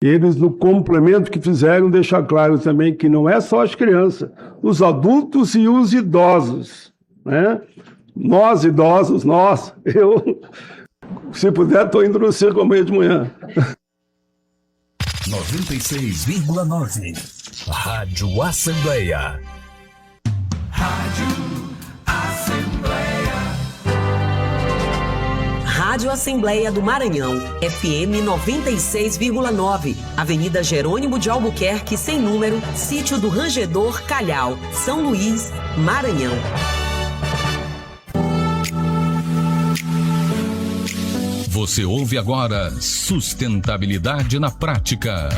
Eles, no complemento que fizeram, deixar claro também que não é só as crianças, os adultos e os idosos, né? Nós, idosos, eu, se puder, estou indo no circo amanhã de manhã. 96,9 Rádio Assembleia. Rádio Assembleia do Maranhão, FM 96,9, Avenida Jerônimo de Albuquerque, sem número, Sítio do Rangedor, Calhau, São Luís, Maranhão. Você ouve agora Sustentabilidade na Prática.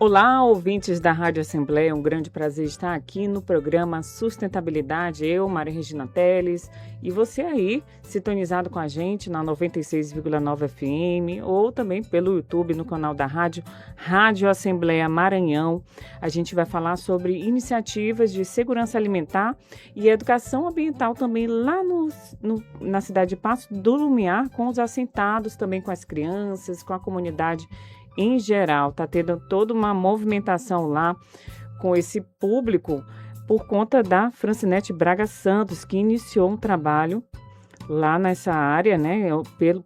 Olá, ouvintes da Rádio Assembleia, um grande prazer estar aqui no programa Sustentabilidade, eu, Maria Regina Teles, e você aí, sintonizado com a gente na 96,9 FM, ou também pelo YouTube, no canal da Rádio Assembleia Maranhão. A gente vai falar sobre iniciativas de segurança alimentar e educação ambiental também lá na cidade de Passo do Lumiar, com os assentados, também com as crianças, com a comunidade em geral. Está tendo toda uma movimentação lá com esse público por conta da Francinete Braga Santos, que iniciou um trabalho lá nessa área, né,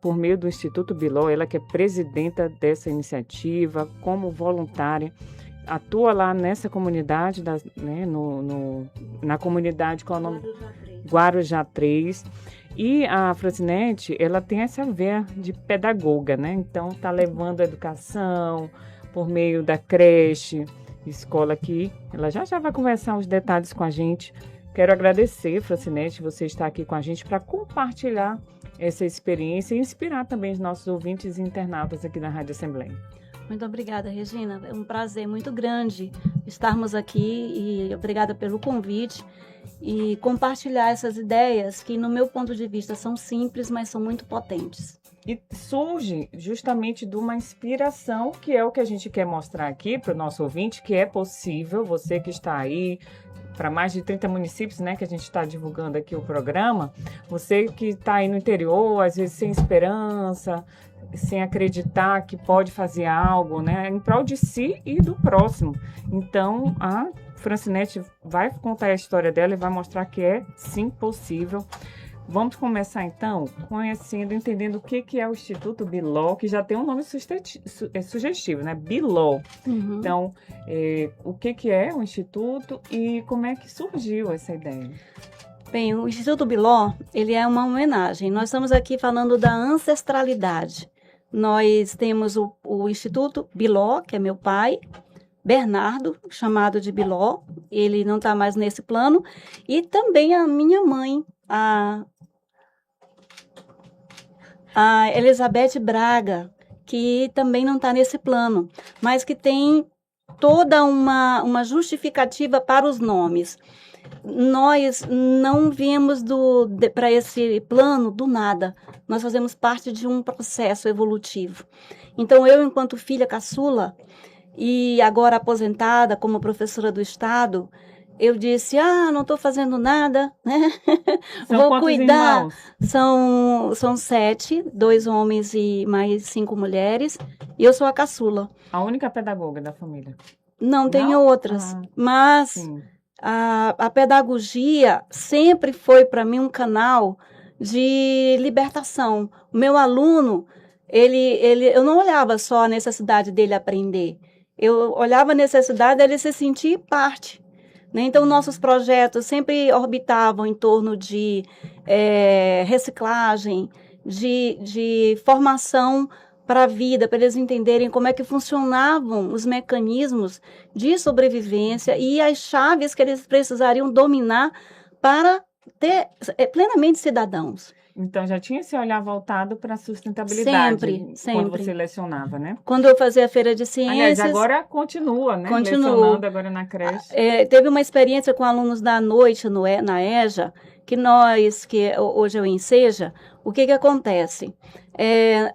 por meio do Instituto Biló, ela que é presidenta dessa iniciativa, como voluntária, atua lá nessa comunidade, na comunidade, qual é o nome? Guarujá 3. E a Francinete, ela tem essa veia de pedagoga, né? Então, está levando a educação por meio da creche, escola aqui. Ela já vai conversar os detalhes com a gente. Quero agradecer, Francinete, você estar aqui com a gente para compartilhar essa experiência e inspirar também os nossos ouvintes e internautas aqui da Rádio Assembleia. Muito obrigada, Regina. É um prazer muito grande estarmos aqui e obrigada pelo convite e compartilhar essas ideias que, no meu ponto de vista, são simples, mas são muito potentes. E surge justamente de uma inspiração, que é o que a gente quer mostrar aqui para o nosso ouvinte, que é possível, você que está aí, para mais de 30 municípios, né, que a gente está divulgando aqui o programa, você que está aí no interior, às vezes sem esperança, sem acreditar que pode fazer algo, né, em prol de si e do próximo. Então, a Francinete vai contar a história dela e vai mostrar que é, sim, possível. Vamos começar, então, conhecendo, entendendo o que é o Instituto Biló, que já tem um nome sugestivo, né? Biló. Uhum. Então, o que é o Instituto e como é que surgiu essa ideia? Bem, o Instituto Biló, ele é uma homenagem. Nós estamos aqui falando da ancestralidade. Nós temos o Instituto Biló, que é meu pai, Bernardo, chamado de Biló, ele não está mais nesse plano, e também a minha mãe, a Elizabeth Braga, que também não está nesse plano, mas que tem toda uma justificativa para os nomes. Nós não viemos para esse plano do nada, nós fazemos parte de um processo evolutivo. Então, eu, enquanto filha caçula, e agora aposentada como professora do Estado, eu disse, não estou fazendo nada, né? Vou cuidar. Irmãos? São 7, 2 homens e mais 5 mulheres, e eu sou a caçula. A única pedagoga da família? Não, tem outras, mas a pedagogia sempre foi para mim um canal de libertação. O meu aluno, eu não olhava só a necessidade dele aprender, eu olhava a necessidade dele se sentir parte. Né? Então, nossos projetos sempre orbitavam em torno de reciclagem, de formação para a vida, para eles entenderem como é que funcionavam os mecanismos de sobrevivência e as chaves que eles precisariam dominar para plenamente cidadãos. Então, já tinha esse olhar voltado para a sustentabilidade Sempre, quando sempre. você lecionava, né? Quando eu fazia a feira de ciências... Aliás, agora continua, né? Continua. Lecionando agora na creche. Teve uma experiência com alunos da noite na EJA, que hoje é o Enseja, o que acontece?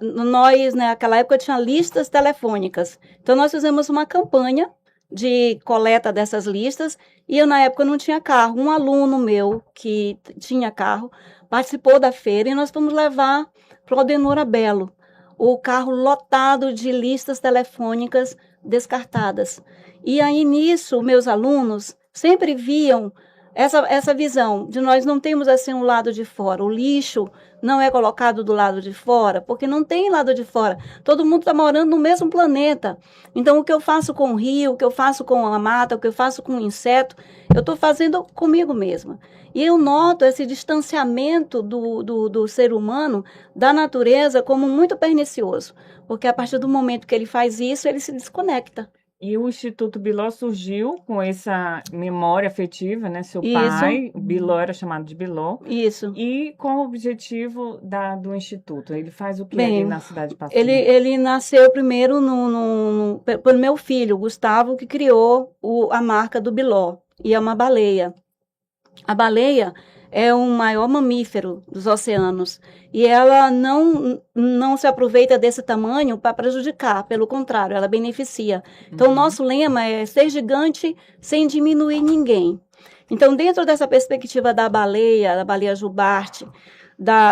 Nós, naquela época, tinha listas telefônicas. Então, nós fizemos uma campanha de coleta dessas listas, e eu, na época, não tinha carro. Um aluno meu, que tinha carro, participou da feira, e nós fomos levar para o Aldenora Belo o carro lotado de listas telefônicas descartadas. E aí, nisso, meus alunos sempre viam essa visão de nós não temos assim um lado de fora. O lixo não é colocado do lado de fora, porque não tem lado de fora. Todo mundo está morando no mesmo planeta. Então, o que eu faço com o rio, o que eu faço com a mata, o que eu faço com o inseto, eu estou fazendo comigo mesma. E eu noto esse distanciamento do ser humano da natureza como muito pernicioso, porque a partir do momento que ele faz isso, ele se desconecta. E o Instituto Biló surgiu com essa memória afetiva, né? Seu Isso. pai, Biló, era chamado de Biló. Isso. E qual o objetivo do Instituto? Ele faz o que Bem, ali na cidade de Patinga? Ele nasceu primeiro pelo meu filho, Gustavo, que criou a marca do Biló, e é uma baleia. A baleia é o maior mamífero dos oceanos, e ela não se aproveita desse tamanho para prejudicar, pelo contrário, ela beneficia. Então, o nosso lema é ser gigante sem diminuir ninguém. Então, dentro dessa perspectiva da baleia jubarte, do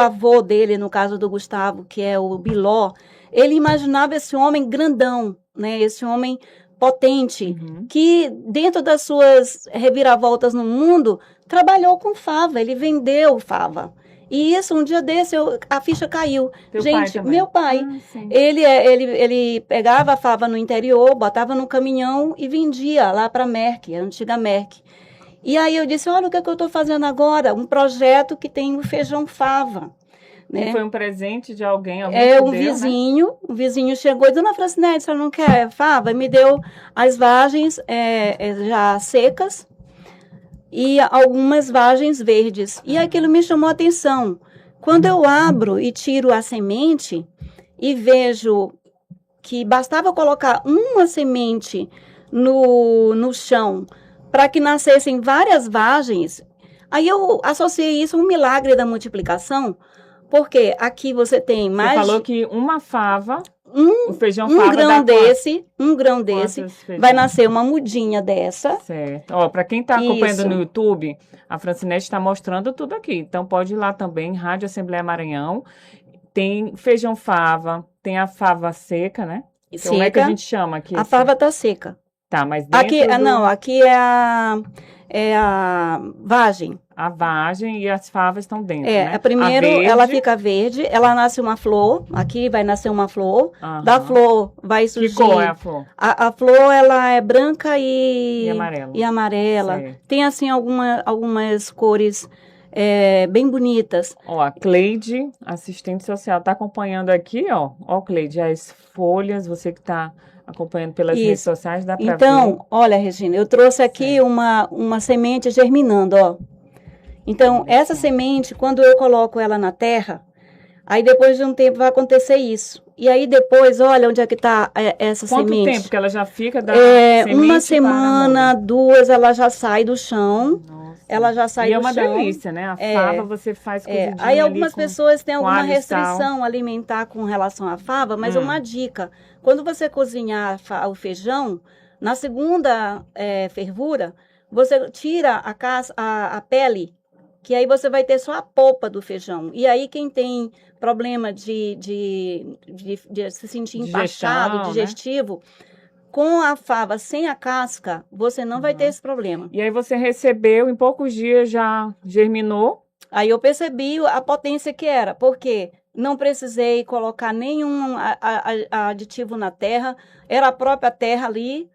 avô dele, no caso do Gustavo, que é o Biló, ele imaginava esse homem grandão, né? Esse homem potente, que dentro das suas reviravoltas no mundo, trabalhou com fava, ele vendeu fava. E isso, um dia desse, a ficha caiu. Gente, meu pai, ele pegava a fava no interior, botava no caminhão e vendia lá para a Merck, a antiga Merck. E aí eu disse, olha o que eu estou fazendo agora, um projeto que tem o feijão fava. Né? Foi um presente de alguém O vizinho chegou e, dona Francinete, a senhora não quer fava? Me deu as vagens já secas e algumas vagens verdes. E aquilo me chamou a atenção. Quando eu abro e tiro a semente e vejo que bastava colocar uma semente no chão para que nascessem várias vagens, aí eu associei isso a um milagre da multiplicação, porque aqui você tem mais... Você falou que uma fava, o feijão um fava grão desse, vai nascer uma mudinha dessa. Certo. Ó, para quem está acompanhando no YouTube, a Francinete está mostrando tudo aqui. Então, pode ir lá também, Rádio Assembleia Maranhão. Tem feijão fava, tem a fava seca, né? Seca. Como é que a gente chama aqui? A fava está seca. Tá, mas dentro aqui é a vagem. A vagem e as favas estão dentro, né? Primeiro ela fica verde, ela nasce uma flor, aqui vai nascer uma flor, da flor vai surgir... Que cor é a flor? A flor, ela é branca e amarela. Certo. Tem, assim, algumas cores bem bonitas. Ó, a Cleide, assistente social, está acompanhando aqui, ó. Ó, Cleide, as folhas, você que está acompanhando pelas redes sociais, dá para ver. Então, olha, Regina, eu trouxe aqui uma semente germinando, ó. Então, essa semente, quando eu coloco ela na terra, aí depois de um tempo vai acontecer isso. E aí depois, olha onde é que está essa semente. Quanto tempo que ela já fica da semente? Uma semana, 2, ela já sai do chão. Nossa. Ela já sai do chão. E é uma delícia, né? A fava você faz cozidinha aí algumas pessoas têm alguma restrição sal. alimentar com relação à fava, mas uma dica. Quando você cozinhar o feijão, na segunda fervura, você tira a pele, que aí você vai ter só a polpa do feijão. E aí quem tem problema de se sentir empachado, digestivo, né? Com a fava sem a casca, você não vai ter esse problema. E aí você recebeu, em poucos dias já germinou? Aí eu percebi a potência que era, porque não precisei colocar nenhum aditivo na terra, era a própria terra ali,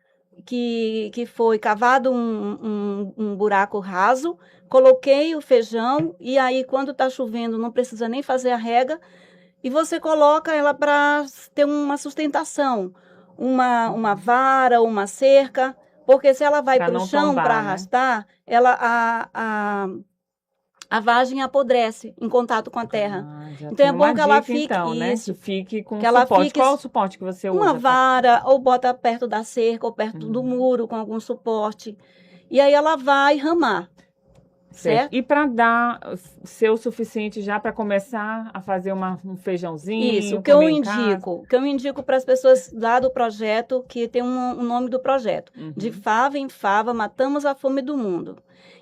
que foi cavado um buraco raso, coloquei o feijão, e aí quando está chovendo não precisa nem fazer a rega, e você coloca ela para ter uma sustentação, uma vara, uma cerca, Porque se ela vai Pra para o não chão tombar, para né? arrastar, a vagem apodrece em contato com a terra. Já Então tem é bom uma que ela dica, fique então, né? isso, Que fique com que ela suporte. fique Qual é o suporte que você usa? uma vara, ou bota perto da cerca, ou perto do muro, com algum suporte. E aí ela vai ramar, certo? E para ser o suficiente já para começar a fazer um feijãozinho, Isso, o que eu comer em casa? indico para as pessoas lá do projeto, que tem um nome do projeto, de Fava em Fava, matamos a fome do mundo.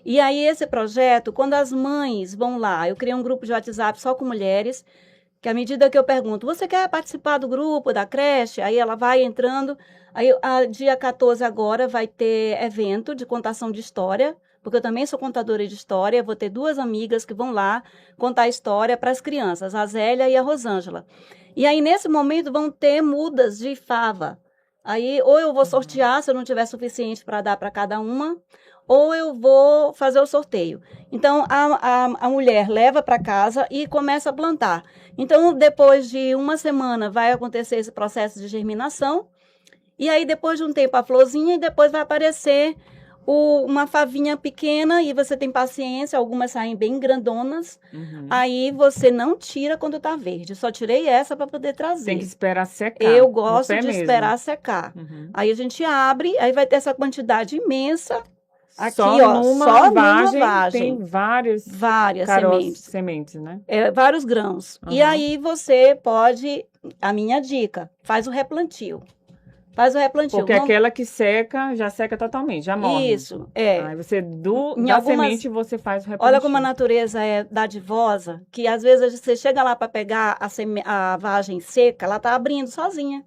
E aí esse projeto, quando as mães vão lá, eu criei um grupo de WhatsApp só com mulheres, que à medida que eu pergunto, você quer participar do grupo, da creche? Aí ela vai entrando, aí dia 14 agora vai ter evento de contação de história, porque eu também sou contadora de história, vou ter 2 amigas que vão lá contar história para as crianças, a Zélia e a Rosângela. E aí, nesse momento, vão ter mudas de fava. Aí, ou eu vou sortear, se eu não tiver suficiente para dar para cada uma, ou eu vou fazer o sorteio. Então, a mulher leva para casa e começa a plantar. Então, depois de uma semana, vai acontecer esse processo de germinação, e aí, depois de um tempo, a florzinha, e depois vai aparecer uma favinha pequena, e você tem paciência, algumas saem bem grandonas. Aí você não tira quando tá verde. Só tirei essa para poder trazer. Tem que esperar secar. Eu no gosto pé de mesmo. esperar secar. Aí a gente abre, aí vai ter essa quantidade imensa. Aqui, Só ó, numa só vagem, numa vagem. tem várias Várias sementes, né? vários grãos. E aí você pode, a minha dica, faz o replantio. Faz o replantio. Porque aquela que seca, já seca totalmente, já morre. Isso, é. Aí você, Em da algumas- semente, você faz o replantio. Olha como a natureza é dadivosa, que às vezes você chega lá para pegar a vagem seca, ela tá abrindo sozinha.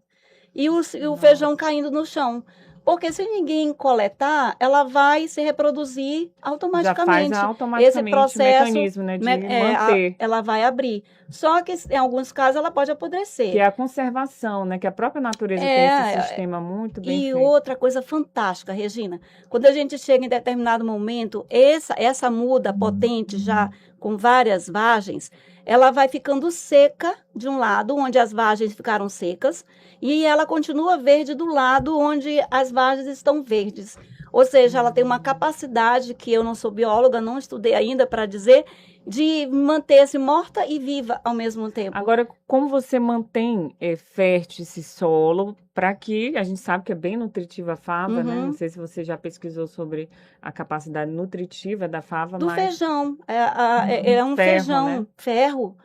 E o feijão caindo no chão. Porque se ninguém coletar, ela vai se reproduzir automaticamente. Já faz automaticamente Esse processo, o mecanismo, né, de manter. ela vai abrir. Só que em alguns casos ela pode apodrecer. Que é a conservação, né? Que a própria natureza tem esse sistema muito bem E feito. outra coisa fantástica, Regina, quando a gente chega em determinado momento, essa muda potente já com várias vagens, ela vai ficando seca de um lado, onde as vagens ficaram secas, e ela continua verde do lado onde as vagens estão verdes. Ou seja, ela tem uma capacidade que eu não sou bióloga, não estudei ainda para dizer, de manter-se morta e viva ao mesmo tempo. Agora, como você mantém fértil esse solo para que a gente sabe que é bem nutritiva a fava, né? Não sei se você já pesquisou sobre a capacidade nutritiva da fava, Do mas feijão. É um ferro, feijão, né? ferro.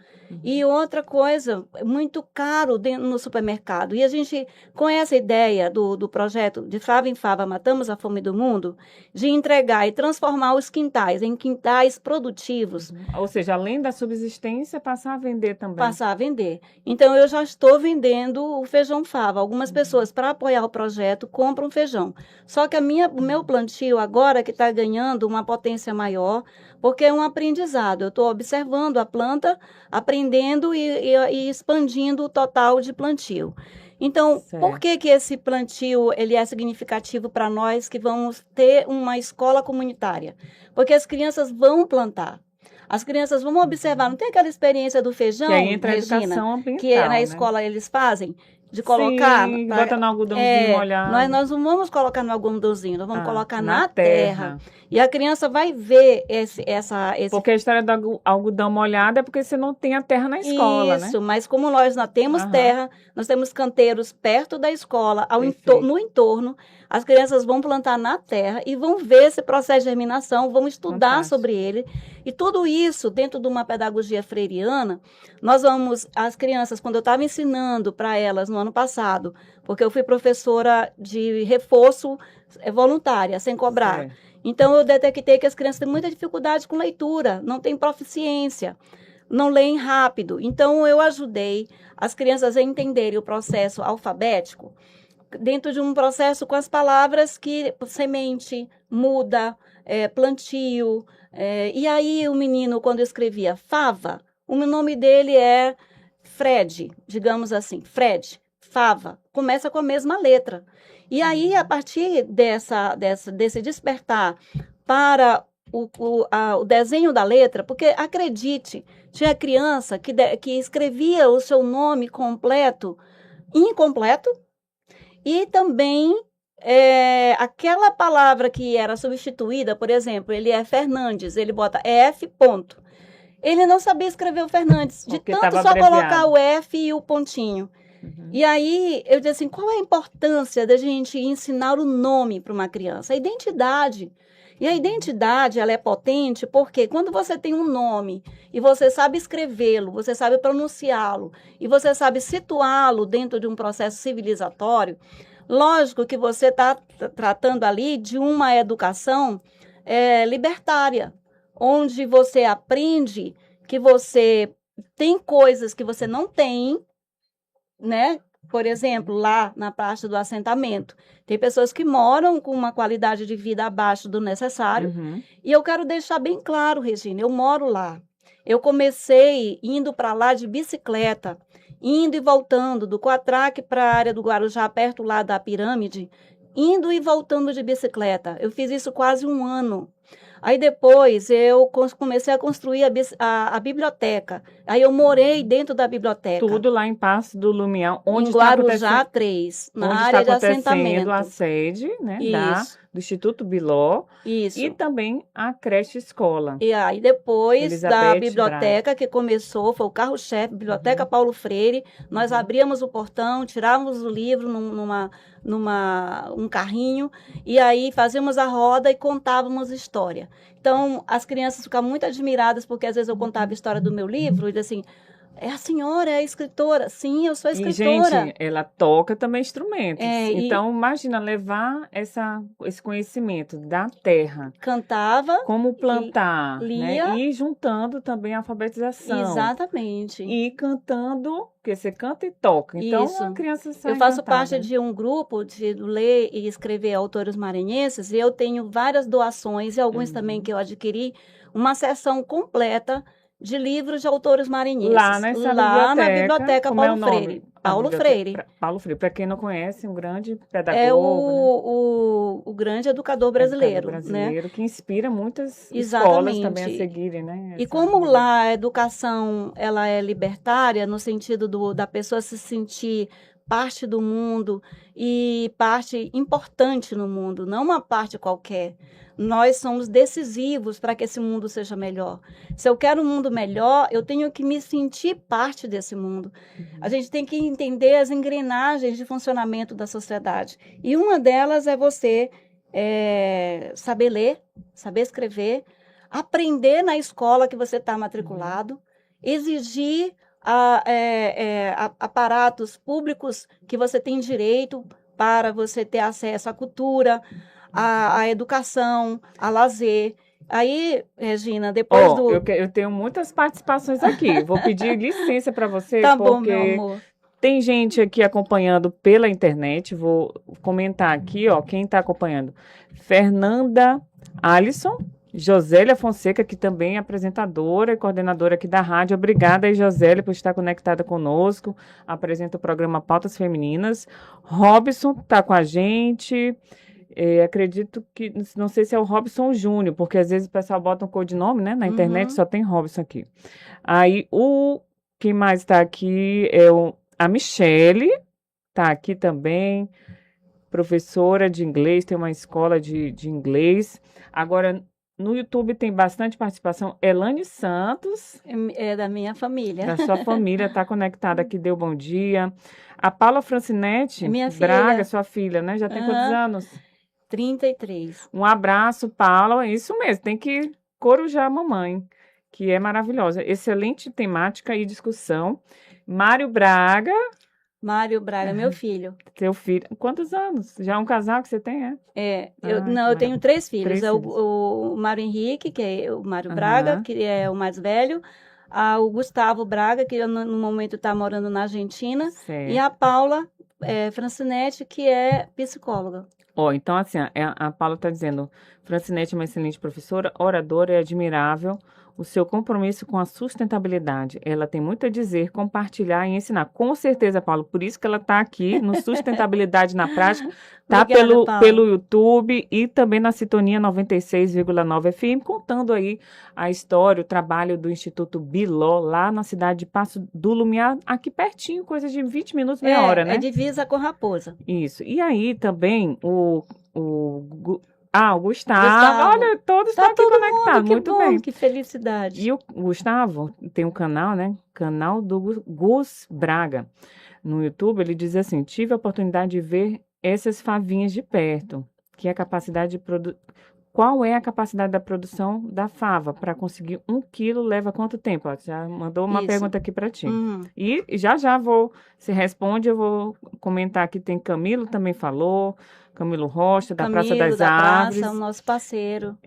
E outra coisa, muito caro no supermercado. E a gente, com essa ideia do projeto de Fava em Fava, Matamos a Fome do Mundo, de entregar e transformar os quintais em quintais produtivos, ou seja, além da subsistência, passar a vender também. passar a vender. Então, eu já estou vendendo o feijão fava. Algumas pessoas, para apoiar o projeto, compram feijão. Só que o meu plantio agora, que está ganhando uma potência maior, porque é um aprendizado. Eu estou observando a planta, aprendendo e expandindo o total de plantio. Então, Certo. por que esse plantio ele é significativo para nós que vamos ter uma escola comunitária? Porque as crianças vão plantar. As crianças vão observar, não tem aquela experiência do feijão, Que aí entra a Regina, educação ambiental, que na né? escola eles fazem, de colocar... Sim, bota no algodãozinho molhado. Nós não vamos colocar no algodãozinho, nós vamos colocar na na terra. E a criança vai ver esse Porque a história do algodão molhado é porque você não tem a terra na escola, né? Isso, mas como nós não temos terra, nós temos canteiros perto da escola, no entorno, as crianças vão plantar na terra e vão ver esse processo de germinação, vão estudar Fantástico. sobre ele. E tudo isso, dentro de uma pedagogia freiriana, as crianças, quando eu estava ensinando para elas no ano passado, porque eu fui professora de reforço voluntária, sem cobrar. Certo. Então, eu detectei que as crianças têm muita dificuldade com leitura, não têm proficiência, não leem rápido. Então, eu ajudei as crianças a entenderem o processo alfabético dentro de um processo com as palavras que semente, muda, plantio. E aí, o menino, quando escrevia fava, o nome dele é Fred, digamos assim, Fred, fava, começa com a mesma letra. E aí, a partir desse despertar para o desenho da letra, porque, acredite, tinha criança que escrevia o seu nome completo, incompleto, e também aquela palavra que era substituída, por exemplo, ele é Fernandes, ele bota F ponto. Ele não sabia escrever o Fernandes, de Porque tanto tava só abreviado. colocar o F e o pontinho. E aí, eu disse assim, qual é a importância da gente ensinar o nome para uma criança? A identidade. E a identidade, ela é potente porque quando você tem um nome e você sabe escrevê-lo, você sabe pronunciá-lo e você sabe situá-lo dentro de um processo civilizatório, lógico que você está tratando ali de uma educação libertária, onde você aprende que você tem coisas que você não tem, né? Por exemplo, lá na parte do assentamento, tem pessoas que moram com uma qualidade de vida abaixo do necessário. Uhum. E eu quero deixar bem claro, Regina, eu moro lá. Eu comecei indo para lá de bicicleta, indo e voltando do Quatraque para a área do Guarujá, perto lá da pirâmide, indo e voltando de bicicleta. Eu fiz isso quase um ano. Aí depois eu comecei a construir a biblioteca. Aí eu morei dentro da biblioteca. Tudo lá em Passo do Lumiar, onde em está Guarujá acontecendo, 3, na onde área está de acontecendo assentamento. a sede, né, Isso. do Instituto Biló Isso. e também a creche escola. E aí, depois da Elizabeth biblioteca que começou, foi o carro-chefe, Biblioteca Paulo Freire, nós abríamos o portão, tirávamos o livro um carrinho, e aí fazíamos a roda e contávamos história. Então, as crianças ficavam muito admiradas, porque às vezes eu contava a história do meu livro, e dizia assim, a senhora é a escritora? Sim, eu sou a E, escritora. gente, ela toca também instrumentos. E Então, imagina levar esse conhecimento da terra, cantava, como plantar, lia. né? E juntando também a alfabetização. Exatamente. E cantando, porque você canta e toca. Então, Isso. a criança sai Eu faço encantada. parte de um grupo de ler e escrever autores maranhenses, e eu tenho várias doações, e alguns também que eu adquiri, uma seção completa de livros de autores maranhenses. Lá nessa na biblioteca como é Paulo o nome? Freire. A Paulo biblioteca- Freire. Paulo Freire, para quem não conhece, um grande pedagogo, É né? o grande educador brasileiro, Educador né? brasileiro, que inspira muitas escolas Exatamente. também a seguirem, né? E essa- como lá a educação ela é libertária, no sentido da pessoa se sentir parte do mundo e parte importante no mundo, não uma parte qualquer. Nós somos decisivos para que esse mundo seja melhor. Se eu quero um mundo melhor, eu tenho que me sentir parte desse mundo. A gente tem que entender as engrenagens de funcionamento da sociedade. E uma delas é você saber ler, saber escrever, aprender na escola que você está matriculado, exigir aparatos públicos que você tem direito para você ter acesso à cultura, à educação, a lazer. Aí, Regina, depois eu tenho muitas participações aqui. Vou pedir licença para você, Tá porque bom, meu amor. tem gente aqui acompanhando pela internet. Vou comentar aqui, ó, quem está acompanhando. Fernanda Alisson, Josélia Fonseca, que também é apresentadora e coordenadora aqui da rádio. Obrigada aí, Josélia, por estar conectada conosco. Apresenta o programa Pautas Femininas. Robson está com a gente. Acredito que, não sei se é o Robson Júnior, porque às vezes o pessoal bota um codinome, né? Na internet só tem Robson aqui. Aí, quem mais está aqui é a Michele, está aqui também, professora de inglês, tem uma escola de inglês. Agora, no YouTube tem bastante participação. Elane Santos. É da minha família. Da sua família, está conectada aqui, deu bom dia. A Paula Francinete Minha Braga, filha. sua filha, né? Já tem quantos anos? 33. Um abraço, Paula. Isso mesmo, tem que corujar a mamãe, que é maravilhosa. Excelente temática e discussão. Mário Braga, Mário Braga, meu filho. seu filho. Quantos anos? Já é um casal que você tem, é? Eu tenho 3 filhos. Três É filhos. o Mário Henrique, que é o Mário Braga, que é o mais velho. O Gustavo Braga, que no momento está morando na Argentina. Certo. E a Paula Francinete, que é psicóloga. Então, assim, a Paula está dizendo, Francinete é uma excelente professora, oradora e admirável o seu compromisso com a sustentabilidade. Ela tem muito a dizer, compartilhar e ensinar. Com certeza, Paulo, por isso que ela está aqui no Sustentabilidade na Prática, está pelo YouTube e também na Sintonia 96,9 FM, contando aí a história, o trabalho do Instituto Biló, lá na cidade de Passo do Lumiar, aqui pertinho, coisa de 20 minutos, meia hora, né? É divisa com Raposa. Isso. E aí também o Gustavo. Olha, todos estão aqui conectados. Muito bem. Que felicidade. E o Gustavo tem um canal, né? Canal do Gus Braga. No YouTube, ele diz assim: tive a oportunidade de ver essas favinhas de perto, que é a capacidade de Qual é a capacidade da produção da fava? Para conseguir 1 quilo leva quanto tempo? Ó, já mandou uma pergunta aqui para ti. E já se responde, eu vou comentar aqui, tem Camilo também falou, Camilo Rocha, da Praça das Árvores. Praça, o nosso parceiro.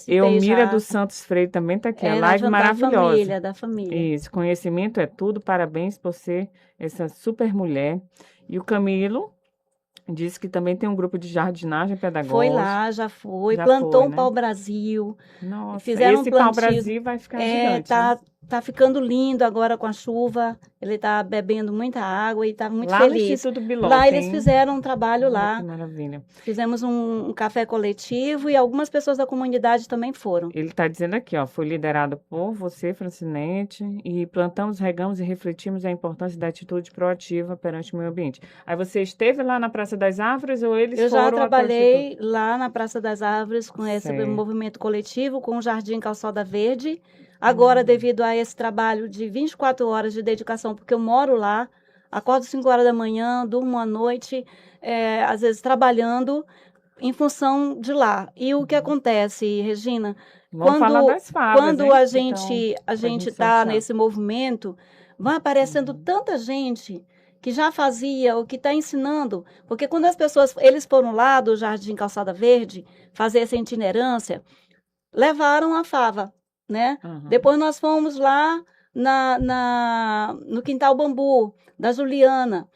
Eumira dos Santos Freire também está aqui, a live maravilhosa. Da família. Isso, conhecimento é tudo, parabéns por ser essa super mulher. E o Camilo disse que também tem um grupo de jardinagem pedagógica. Foi lá, já plantou um pau-brasil. Nossa, fizeram esse um plantio. pau-brasil vai ficar gigante. Tá ficando lindo agora com a chuva. Ele está bebendo muita água e está muito lá feliz. No Instituto Biló, lá eles fizeram um trabalho lá. Que maravilha. Fizemos um café coletivo e algumas pessoas da comunidade também foram. Ele está dizendo aqui, ó, foi liderado por você, Francinete, e plantamos, regamos e refletimos a importância da atitude proativa perante o meio ambiente. Aí você esteve lá na Praça das Árvores ou eles foram? Eu já trabalhei lá na Praça das Árvores com esse movimento coletivo, com o Jardim Calçada Verde. Agora, devido a esse trabalho de 24 horas de dedicação, porque eu moro lá, acordo 5 horas da manhã, durmo à noite, às vezes trabalhando em função de lá. E o que acontece, Regina, Vamos falar das favas, quando a gente está nesse movimento, vai aparecendo tanta gente que já fazia, ou que está ensinando, porque quando as pessoas, eles foram lá do Jardim Calçada Verde, fazer essa itinerância, levaram a fava. Né? Depois nós fomos lá no Quintal Bambu, da Juliana.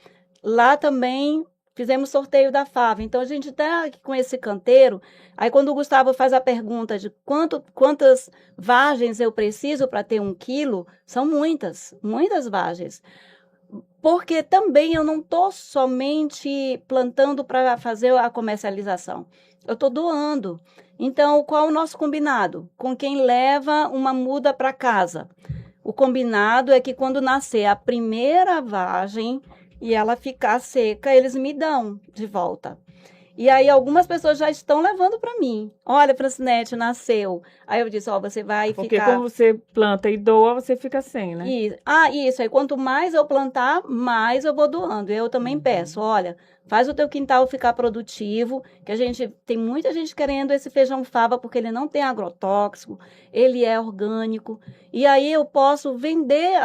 Lá também fizemos sorteio da fava. Então, a gente está aqui com esse canteiro. Aí, quando o Gustavo faz a pergunta de quantas vagens eu preciso para ter 1 quilo, são muitas vagens. Porque também eu não estou somente plantando para fazer a comercialização. Eu estou doando. Então, qual é o nosso combinado? Com quem leva uma muda para casa. O combinado é que quando nascer a primeira vagem e ela ficar seca, eles me dão de volta. E aí, algumas pessoas já estão levando para mim. Olha, Francinete, nasceu. Aí eu disse, você vai ficar... Porque como você planta e doa, você fica sem, né? Isso. Aí, quanto mais eu plantar, mais eu vou doando. Eu também peço, olha, faz o teu quintal ficar produtivo, que tem muita gente querendo esse feijão fava, porque ele não tem agrotóxico, ele é orgânico. E aí, eu posso vender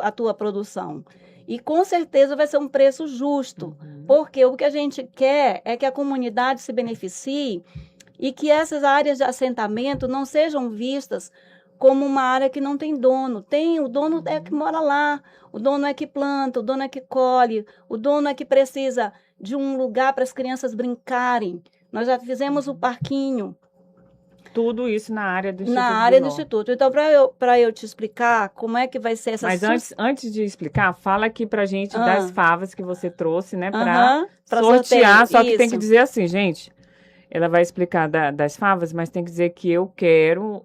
a tua produção. E com certeza vai ser um preço justo, porque o que a gente quer é que a comunidade se beneficie e que essas áreas de assentamento não sejam vistas como uma área que não tem dono. O dono é que mora lá, o dono é que planta, o dono é que colhe, o dono é que precisa de um lugar para as crianças brincarem. Nós já fizemos o parquinho. Tudo isso na área do Instituto. Na área do Instituto. Então, para eu te explicar como é que vai ser essa... Mas antes de explicar, fala aqui pra gente das favas que você trouxe, né? Para sortear. Só que tem que dizer assim, gente, ela vai explicar das favas, mas tem que dizer que eu quero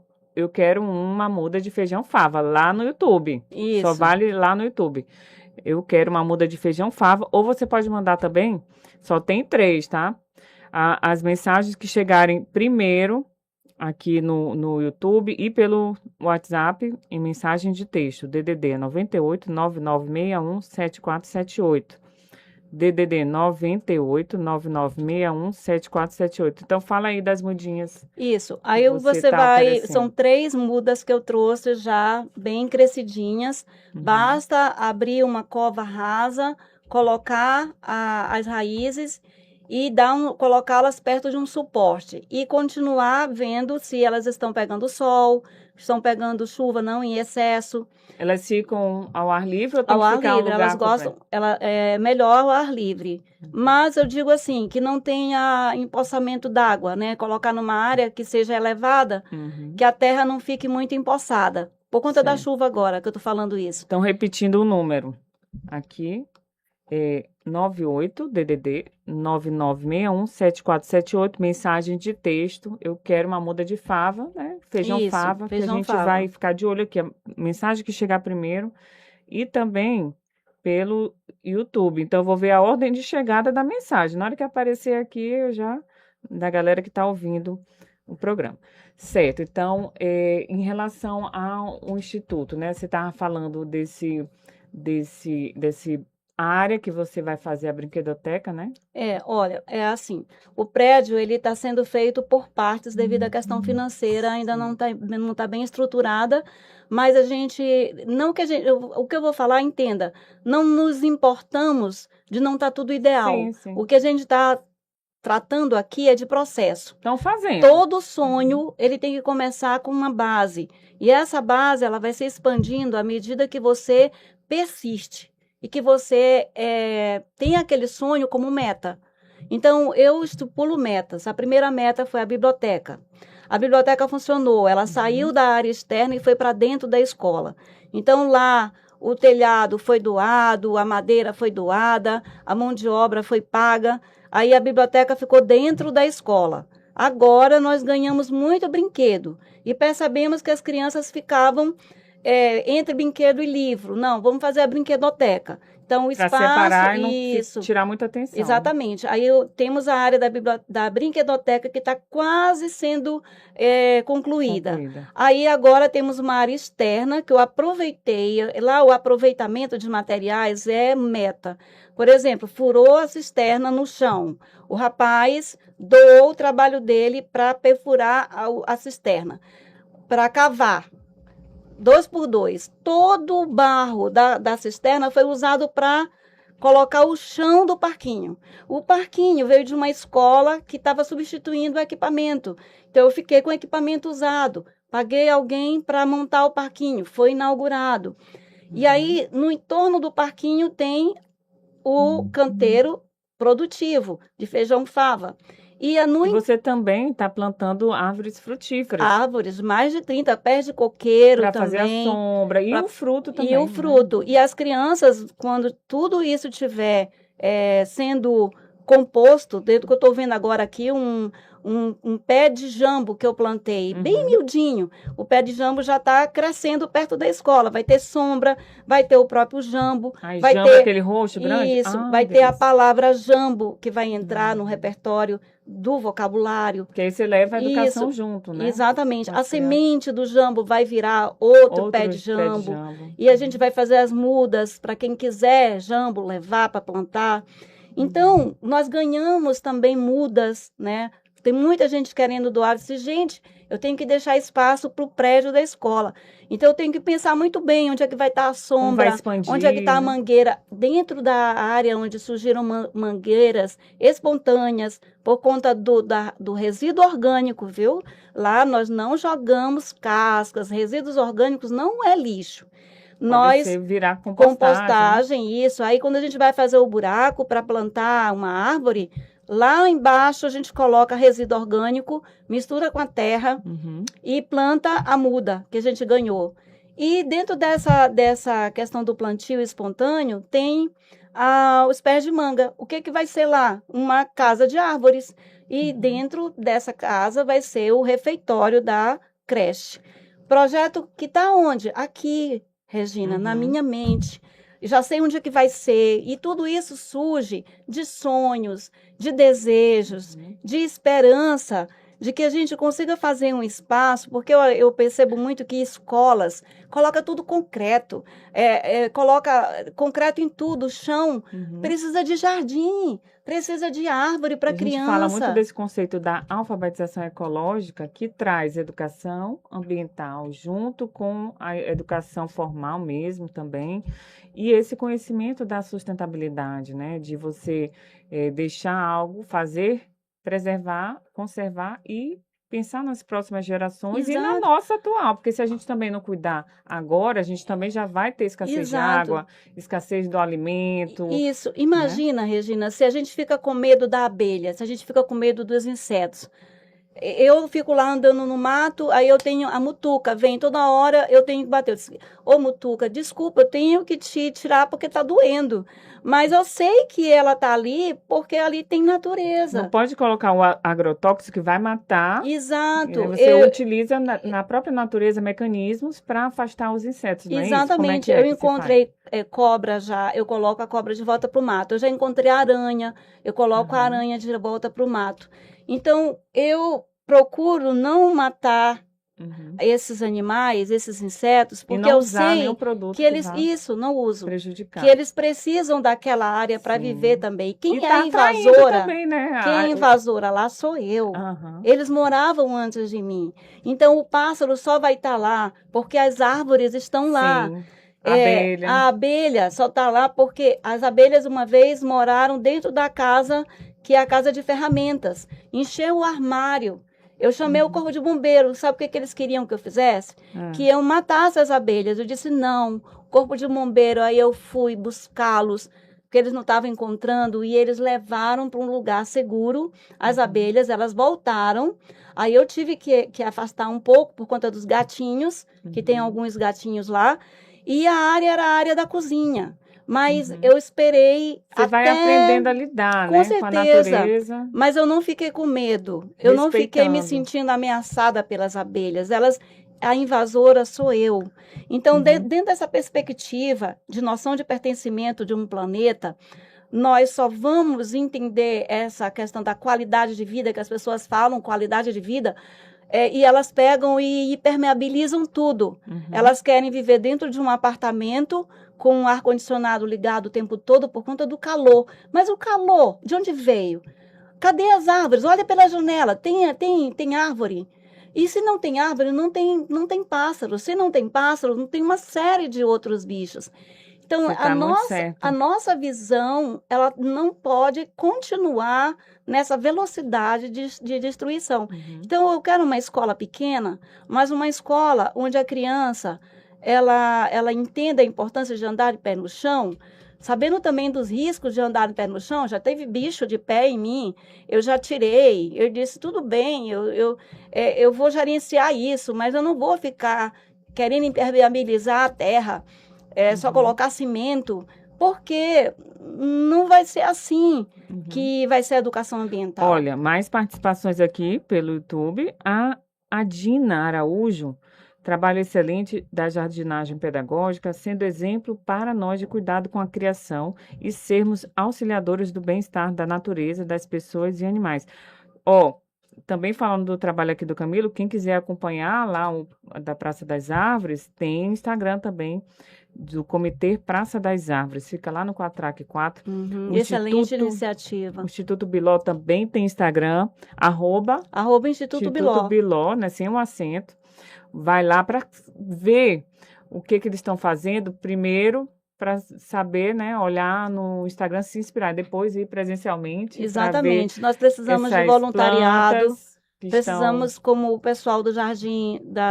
uma muda de feijão fava lá no YouTube. Isso. Só vale lá no YouTube. Eu quero uma muda de feijão fava. Ou você pode mandar também, só tem 3, tá? As mensagens que chegarem primeiro aqui no YouTube e pelo WhatsApp em mensagem de texto, DDD 98 9961 7478. DDD 98 9961 7478. Então, fala aí das mudinhas. Isso. Aí você vai... São 3 mudas que eu trouxe já bem crescidinhas. Basta abrir uma cova rasa, colocar as raízes e colocá-las perto de um suporte e continuar vendo se elas estão pegando sol, estão pegando chuva não em excesso. Elas ficam ao ar livre ou tem Ao que ar ficar livre, um lugar elas gostam, é melhor ao ar livre. Mas eu digo assim, que não tenha empoçamento d'água, né? Colocar numa área que seja elevada, que a terra não fique muito empoçada. Por conta da Certo. chuva agora que eu estou falando isso. Então, repetindo o número. Aqui é 98-DDD 9961-7478, mensagem de texto. Eu quero uma muda de fava, né? Feijão Isso, fava, que a feijão gente fava. vai ficar de olho aqui. A mensagem que chegar primeiro e também pelo YouTube. Então, eu vou ver a ordem de chegada da mensagem. Na hora que aparecer aqui, eu já... da galera que está ouvindo o programa. Certo. Então, em relação ao Instituto, né? Você estava falando desse área que você vai fazer a brinquedoteca, né? Olha, é assim, o prédio ele está sendo feito por partes devido à questão financeira, ainda não tá bem estruturada, mas o que eu vou falar, entenda, não nos importamos de não estar tudo ideal. Sim. O que a gente está tratando aqui é de processo. Estão fazendo. Todo sonho, ele tem que começar com uma base, e essa base, ela vai se expandindo à medida que você persiste. E que você tem aquele sonho como meta. Então, eu estipulo metas. A primeira meta foi a biblioteca. A biblioteca funcionou, ela saiu da área externa e foi para dentro da escola. Então, lá, o telhado foi doado, a madeira foi doada, a mão de obra foi paga. Aí, a biblioteca ficou dentro da escola. Agora, nós ganhamos muito brinquedo e percebemos que as crianças ficavam... entre brinquedo e livro. Não, vamos fazer a brinquedoteca. Então, o espaço... Para separar e não isso. Tirar muita atenção. Exatamente. Aí temos a área da brinquedoteca que está quase sendo concluída. Aí agora temos uma área externa que eu aproveitei. Lá o aproveitamento de materiais é meta. Por exemplo, furou a cisterna no chão. O rapaz doou o trabalho dele para perfurar a cisterna, para cavar. 2x2. Todo o barro da cisterna foi usado para colocar o chão do parquinho. O parquinho veio de uma escola que estava substituindo o equipamento. Então, eu fiquei com o equipamento usado. Paguei alguém para montar o parquinho. Foi inaugurado. E aí, no entorno do parquinho, tem o canteiro produtivo de feijão fava. E você também está plantando árvores frutíferas. Árvores, mais de 30 pés de coqueiro também. Para fazer a sombra. E o fruto também. E o fruto. Né? E as crianças, quando tudo isso estiver sendo composto, dentro que eu estou vendo agora aqui, um pé de jambo que eu plantei, bem miudinho. O pé de jambo já está crescendo perto da escola. Vai ter sombra, vai ter o próprio jambo. Vai jambo ter aquele roxo grande? Isso, vai ter a palavra jambo, que vai entrar no repertório do vocabulário. Porque aí você leva a educação junto, né? Exatamente. A semente do jambo vai virar outro pé de jambo. E a gente vai fazer as mudas para quem quiser jambo levar para plantar. Então, nós ganhamos também mudas, né? Tem muita gente querendo doar. Eu disse, gente, eu tenho que deixar espaço para o prédio da escola. Então, eu tenho que pensar muito bem onde é que vai estar a sombra, onde é que está a mangueira. Dentro da área onde surgiram mangueiras espontâneas, por conta do resíduo orgânico, viu? Lá nós não jogamos cascas, resíduos orgânicos não é lixo. Nós virar compostagem, isso. Aí, quando a gente vai fazer o buraco para plantar uma árvore, lá embaixo a gente coloca resíduo orgânico, mistura com a terra e planta a muda que a gente ganhou. E dentro dessa questão do plantio espontâneo, tem os pés de manga. O que vai ser lá? Uma casa de árvores. E dentro dessa casa vai ser o refeitório da creche. Projeto que está onde? Aqui, Regina, na minha mente. Já sei onde é que vai ser. E tudo isso surge de sonhos, de desejos, de esperança, de que a gente consiga fazer um espaço, porque eu percebo muito que escolas coloca tudo concreto, coloca concreto em tudo, chão, precisa de jardim, precisa de árvore para criança. A gente fala muito desse conceito da alfabetização ecológica, que traz educação ambiental junto com a educação formal mesmo também, e esse conhecimento da sustentabilidade, né, de você deixar algo, fazer, preservar, conservar e pensar nas próximas gerações e na nossa atual, porque se a gente também não cuidar agora, a gente também já vai ter escassez de água, escassez do alimento. Isso. Imagina, né, Regina, se a gente fica com medo da abelha, se a gente fica com medo dos insetos. Eu fico lá andando no mato, aí eu tenho a mutuca, vem toda hora, eu tenho que bater. Eu disse, ô mutuca, desculpa, eu tenho que te tirar porque tá doendo. Mas eu sei que ela tá ali porque ali tem natureza. Não pode colocar um agrotóxico que vai matar. Exato. Você utiliza na própria natureza mecanismos para afastar os insetos, não é isso? Exatamente. Eu encontrei cobra já, eu coloco a cobra de volta para o mato. Eu já encontrei aranha, eu coloco a aranha de volta para o mato. Então, eu procuro não matar esses animais, esses insetos, porque eu sei que eles, não uso, que eles precisam daquela área para viver também. Quem é a invasora? Também, né? Quem é a invasora lá sou eu. Eles moravam antes de mim. Então, o pássaro só vai estar lá porque as árvores estão lá. A abelha só está lá porque as abelhas uma vez moraram dentro da casa, que é a casa de ferramentas. Encheu o armário. Eu chamei o corpo de bombeiro. Sabe o que eles queriam que eu fizesse? Que eu matasse as abelhas. Eu disse, não, corpo de bombeiro. Aí eu fui buscá-los, porque eles não estavam encontrando, e eles levaram para um lugar seguro as abelhas, elas voltaram. Aí eu tive que afastar um pouco por conta dos gatinhos, que tem alguns gatinhos lá, e a área era a área da cozinha. Mas eu esperei Você vai aprendendo a lidar, com né, certeza, com a natureza. Mas eu não fiquei com medo. Eu não fiquei me sentindo ameaçada pelas abelhas. A invasora sou eu. Então, dentro dessa perspectiva de noção de pertencimento de um planeta, nós só vamos entender essa questão da qualidade de vida, que as pessoas falam, qualidade de vida, e elas pegam e permeabilizam tudo. Elas querem viver dentro de um apartamento com o ar-condicionado ligado o tempo todo por conta do calor. Mas o calor, de onde veio? Cadê as árvores? Olha pela janela, tem árvore. E se não tem árvore, não tem pássaro. Se não tem pássaro, não tem uma série de outros bichos. Então, a nossa visão, ela não pode continuar nessa velocidade de destruição. Então, eu quero uma escola pequena, mas uma escola onde a criança ela entenda a importância de andar de pé no chão, sabendo também dos riscos de andar de pé no chão. Já teve bicho de pé em mim, eu já tirei, eu disse, tudo bem, eu vou gerenciar isso, mas eu não vou ficar querendo impermeabilizar a terra, só colocar cimento, porque não vai ser assim que vai ser a educação ambiental. Olha, mais participações aqui pelo YouTube. A Dina Araújo, trabalho excelente da jardinagem pedagógica, sendo exemplo para nós de cuidado com a criação e sermos auxiliadores do bem-estar da natureza, das pessoas e animais. Também falando do trabalho aqui do Camilo, quem quiser acompanhar lá da Praça das Árvores, tem Instagram também, do Comitê Praça das Árvores. Fica lá no Quatraque 4. Excelente iniciativa. O Instituto Biló também tem Instagram, arroba Instituto Biló, né, sem um acento. Vai lá para ver o que eles estão fazendo primeiro, para saber, né, olhar no Instagram, se inspirar, depois ir presencialmente. Exatamente. Nós precisamos de voluntariado, precisamos, como o pessoal da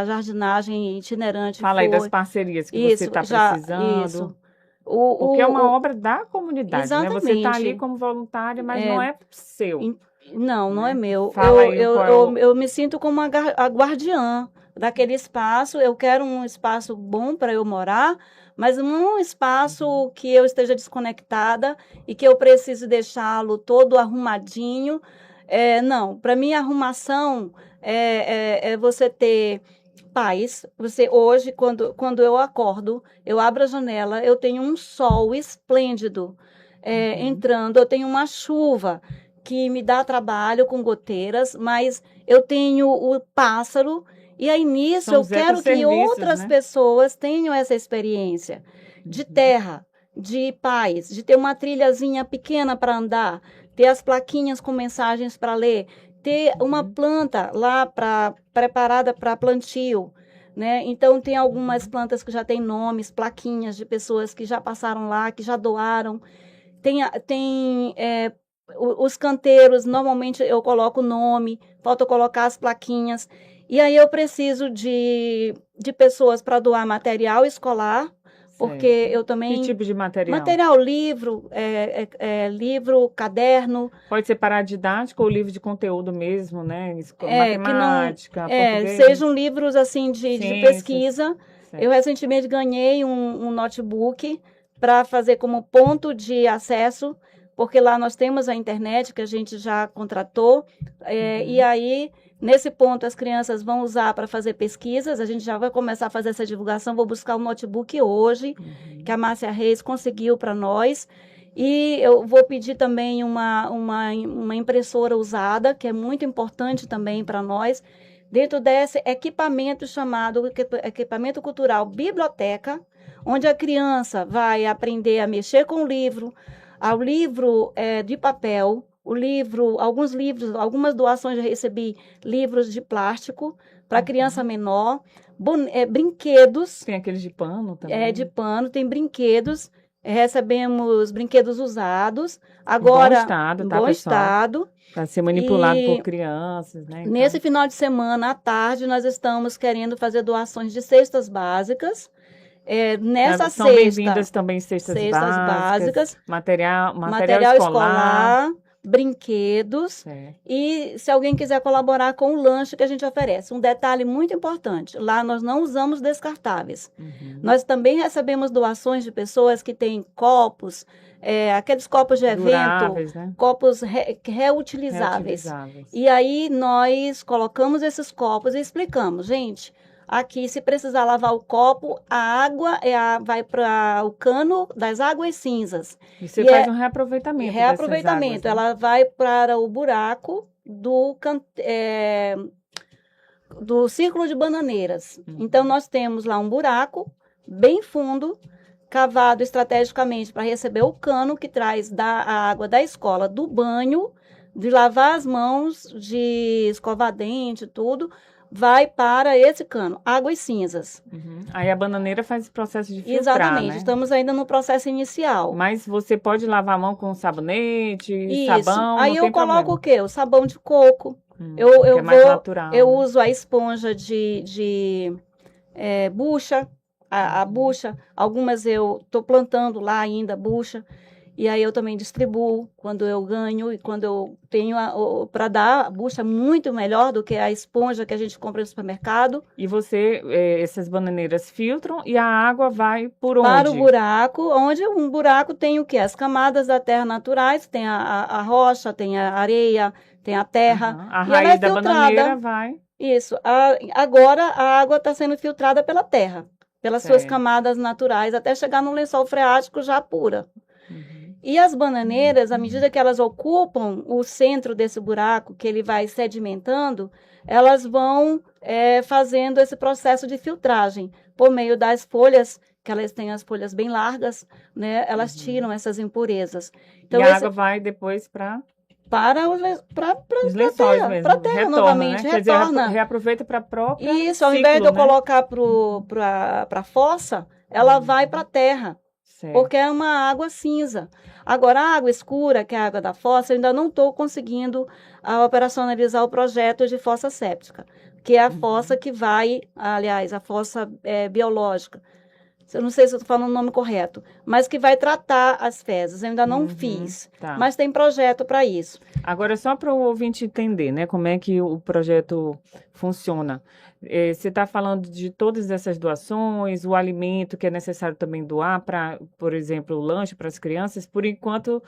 jardinagem itinerante. Fala aí das parcerias que você está precisando. Isso. Porque é uma obra da comunidade, exatamente, né? Você está ali como voluntária, mas não é seu. Não é meu. Fala aí eu me sinto como a guardiã daquele espaço. Eu quero um espaço bom para eu morar, mas não um espaço que eu esteja desconectada e que eu precise deixá-lo todo arrumadinho. Não, para mim, a arrumação é você ter paz. Hoje, quando eu acordo, eu abro a janela, eu tenho um sol esplêndido entrando, eu tenho uma chuva que me dá trabalho com goteiras, mas eu tenho o pássaro, e aí nisso São eu os quero que ecosserviços, outras né? pessoas tenham essa experiência de terra, de paz, de ter uma trilhazinha pequena para andar, ter as plaquinhas com mensagens para ler, ter uma planta lá preparada para plantio, né? Então, tem algumas plantas que já têm nomes, plaquinhas de pessoas que já passaram lá, que já doaram. Os canteiros, normalmente eu coloco o nome, falta eu colocar as plaquinhas. E aí eu preciso de pessoas para doar material escolar, porque Certo. eu Que também... tipo de material? Material, livro, livro, caderno, Pode ser paradidático ou livro de conteúdo mesmo, né? que não, Matemática, português, sejam livros assim de ciências. pesquisa. Certo. Eu recentemente ganhei um notebook para fazer como ponto de acesso, porque lá nós temos a internet que a gente já contratou, e aí nesse ponto as crianças vão usar para fazer pesquisas. A gente já vai começar a fazer essa divulgação. Vou buscar um notebook hoje, que a Márcia Reis conseguiu para nós. E eu vou pedir também uma impressora usada, que é muito importante também para nós, dentro desse equipamento chamado equipamento cultural biblioteca, onde a criança vai aprender a mexer com o livro, ao livro de papel, alguns livros, algumas doações eu recebi, livros de plástico para criança menor, brinquedos. Tem aqueles de pano também. De pano, tem brinquedos. Recebemos brinquedos usados, Agora, agora bom estado, em tá, bom pessoal? estado. Para ser manipulado E por crianças, né? Então, nesse final de semana, à tarde, nós estamos querendo fazer doações de cestas básicas. Nessa são sexta, bem-vindas também cestas básicas, material escolar. brinquedos. Certo. E se alguém quiser colaborar com o lanche que a gente oferece. Um detalhe muito importante, lá nós não usamos descartáveis. Nós também recebemos doações de pessoas que têm copos, aqueles copos de evento, Duráveis, né? copos reutilizáveis. E aí nós colocamos esses copos e explicamos, gente, aqui se precisar lavar o copo, a água vai para o cano das águas cinzas. E você faz um reaproveitamento. Reaproveitamento, dessas águas, né? ela vai para o buraco do círculo de bananeiras. Então, nós temos lá um buraco bem fundo, cavado estrategicamente para receber o cano que traz a água da escola, do banho, de lavar as mãos, de escovar dente, tudo, vai para esse cano, águas cinzas. Aí a bananeira faz esse processo de filtrar, Exatamente, né? estamos ainda no processo inicial. Mas você pode lavar a mão com sabonete, Isso. sabão, Aí não eu tem coloco problema. o quê? O sabão de coco. Que é mais natural, Eu né? uso a esponja de bucha, a bucha. Algumas eu estou plantando lá ainda, bucha. E aí eu também distribuo quando eu ganho e quando eu tenho para dar a bucha muito melhor do que a esponja que a gente compra no supermercado. E você, essas bananeiras filtram e a água vai por onde? Para o buraco, onde um buraco tem o quê? As camadas da terra naturais, tem a rocha, tem a areia, tem a terra. A e ela é raiz da filtrada. bananeira vai. Isso. Agora a água está sendo filtrada pela terra, pelas suas camadas naturais, até chegar no lençol freático já pura. E as bananeiras, à medida que elas ocupam o centro desse buraco, que ele vai sedimentando, elas vão fazendo esse processo de filtragem por meio das folhas, que elas têm as folhas bem largas, né? Elas tiram essas impurezas. Então, e a água vai depois para os lençóis mesmo. para a terra Retorna, novamente, né? retorna. Quer dizer, reaproveita para a própria Isso, ao invés de eu né? colocar para a fossa, ela vai para a terra. Certo. Porque é uma água cinza. Agora, a água escura, que é a água da fossa, eu ainda não estou conseguindo operacionalizar o projeto de fossa séptica, que é a fossa que vai, aliás, a fossa biológica. Eu não sei se eu estou falando o nome correto, mas que vai tratar as fezes. Eu ainda não fiz, mas tem projeto para isso. Agora, só para o ouvinte entender, né, como é que o projeto funciona. Você está falando de todas essas doações, o alimento que é necessário também doar para, por exemplo, o lanche para as crianças. Por enquanto,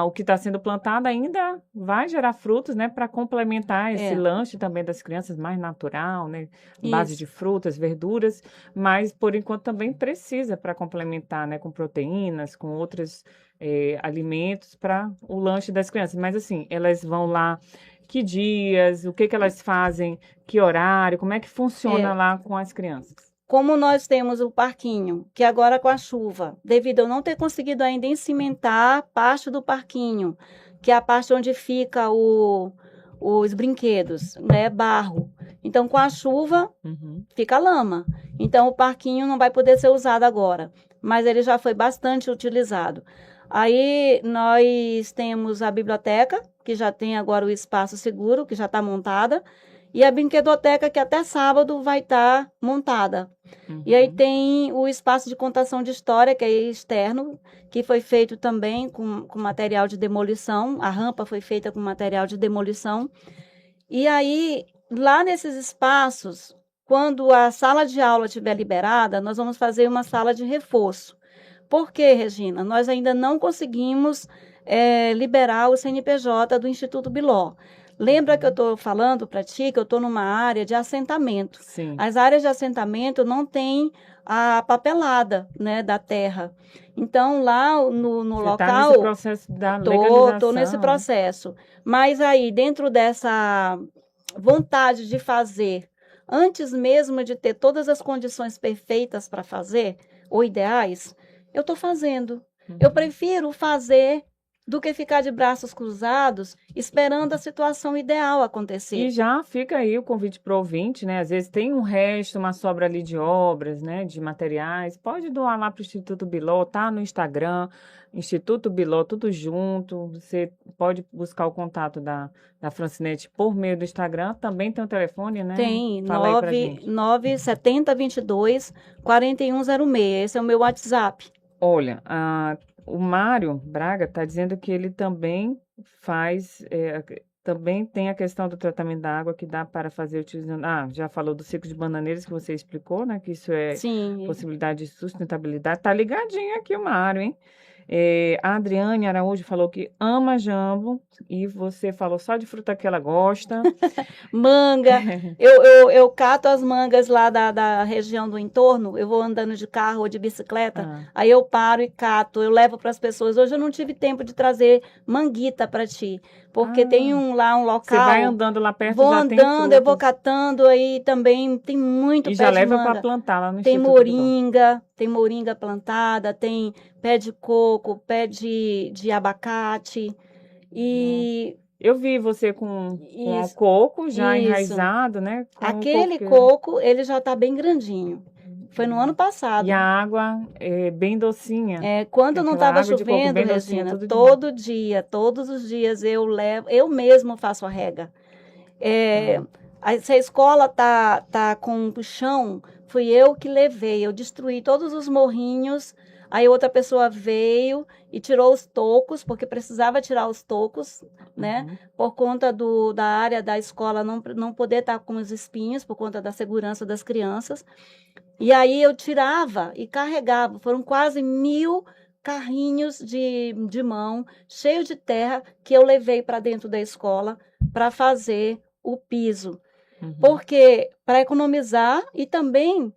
o que está sendo plantado ainda vai gerar frutos, né, para complementar esse lanche também das crianças mais natural, né, base de frutas, verduras, mas por enquanto também precisa precisa para complementar, né, com proteínas, com outros alimentos para o lanche das crianças. Mas assim, elas vão lá que dias, o que que elas fazem, que horário, como é que funciona lá com as crianças? Como nós temos o parquinho, que agora com a chuva, devido a eu não ter conseguido ainda encimentar parte do parquinho, que é a parte onde fica os brinquedos, né, barro. Então, com a chuva, fica lama. Então, o parquinho não vai poder ser usado agora, mas ele já foi bastante utilizado. Aí, nós temos a biblioteca, que já tem agora o espaço seguro, que já está montada, e a brinquedoteca, que até sábado vai estar montada. E aí tem o espaço de contação de história, que é externo, que foi feito também com material de demolição. A rampa foi feita com material de demolição. E aí, lá nesses espaços, quando a sala de aula estiver liberada, nós vamos fazer uma sala de reforço. Por quê, Regina? Nós ainda não conseguimos liberar o CNPJ do Instituto Biló. Lembra que eu estou falando para ti que eu estou numa área de assentamento. Sim. As áreas de assentamento não têm a papelada, né, da terra. Então, lá no local... Você está nesse processo da legalização. Estou nesse processo. Mas aí, dentro dessa vontade de fazer, antes mesmo de ter todas as condições perfeitas para fazer, ou ideais, eu estou fazendo. Eu prefiro fazer do que ficar de braços cruzados esperando a situação ideal acontecer. E já fica aí o convite para o ouvinte, né? Às vezes tem um resto, uma sobra ali de obras, né? De materiais. Pode doar lá para o Instituto Biló, tá no Instagram, Instituto Biló, tudo junto. Você pode buscar o contato da Francinete por meio do Instagram. Também tem o telefone, né? Tem, Fala aí pra gente. 97022 4106. Esse é o meu WhatsApp. Olha, o Mário Braga está dizendo que ele também faz, também tem a questão do tratamento da água que dá para fazer utilizando. Já falou do ciclo de bananeiras que você explicou, né? Que isso é Sim. possibilidade de sustentabilidade. Tá ligadinho aqui o Mário, hein? A Adriane Araújo falou que ama jambo e você falou só de fruta que ela gosta. Manga. Eu cato as mangas lá da região do entorno, eu vou andando de carro ou de bicicleta, aí eu paro e cato, eu levo para as pessoas. Hoje eu não tive tempo de trazer manguita para ti, porque tem lá um local. Você vai andando lá perto, vou já andando, tem frutas. eu vou catando, aí também tem muito E pé já de leva manga. para plantar lá no Tem Instituto moringa, tem moringa plantada, tem pé de coco, pé de abacate. E eu vi você com o Isso, coco já isso. enraizado, né? Com o aquele coqueiro. coco, ele já está bem grandinho. Foi no ano passado. E a água é bem docinha. Quando não Aquela estava água de coco chovendo, bem docinha, Regina, tudo de todo dia, todos os dias eu levo, eu mesmo faço a rega. Se a escola tá com o chão, fui eu que levei, eu destruí todos os morrinhos. Aí outra pessoa veio e tirou os tocos, porque precisava tirar os tocos, né? Por conta da área da escola não poder estar com os espinhos, por conta da segurança das crianças. E aí eu tirava e carregava. Foram quase 1000 carrinhos de mão, cheio de terra, que eu levei para dentro da escola para fazer o piso. Porque para economizar e também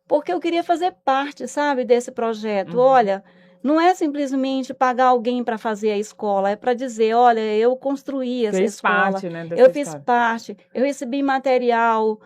porque eu queria fazer parte, sabe, desse projeto. Olha, não é simplesmente pagar alguém para fazer a escola, é para dizer, olha, eu construí essa escola. Parte, né, dessa eu fiz história. parte, eu recebi material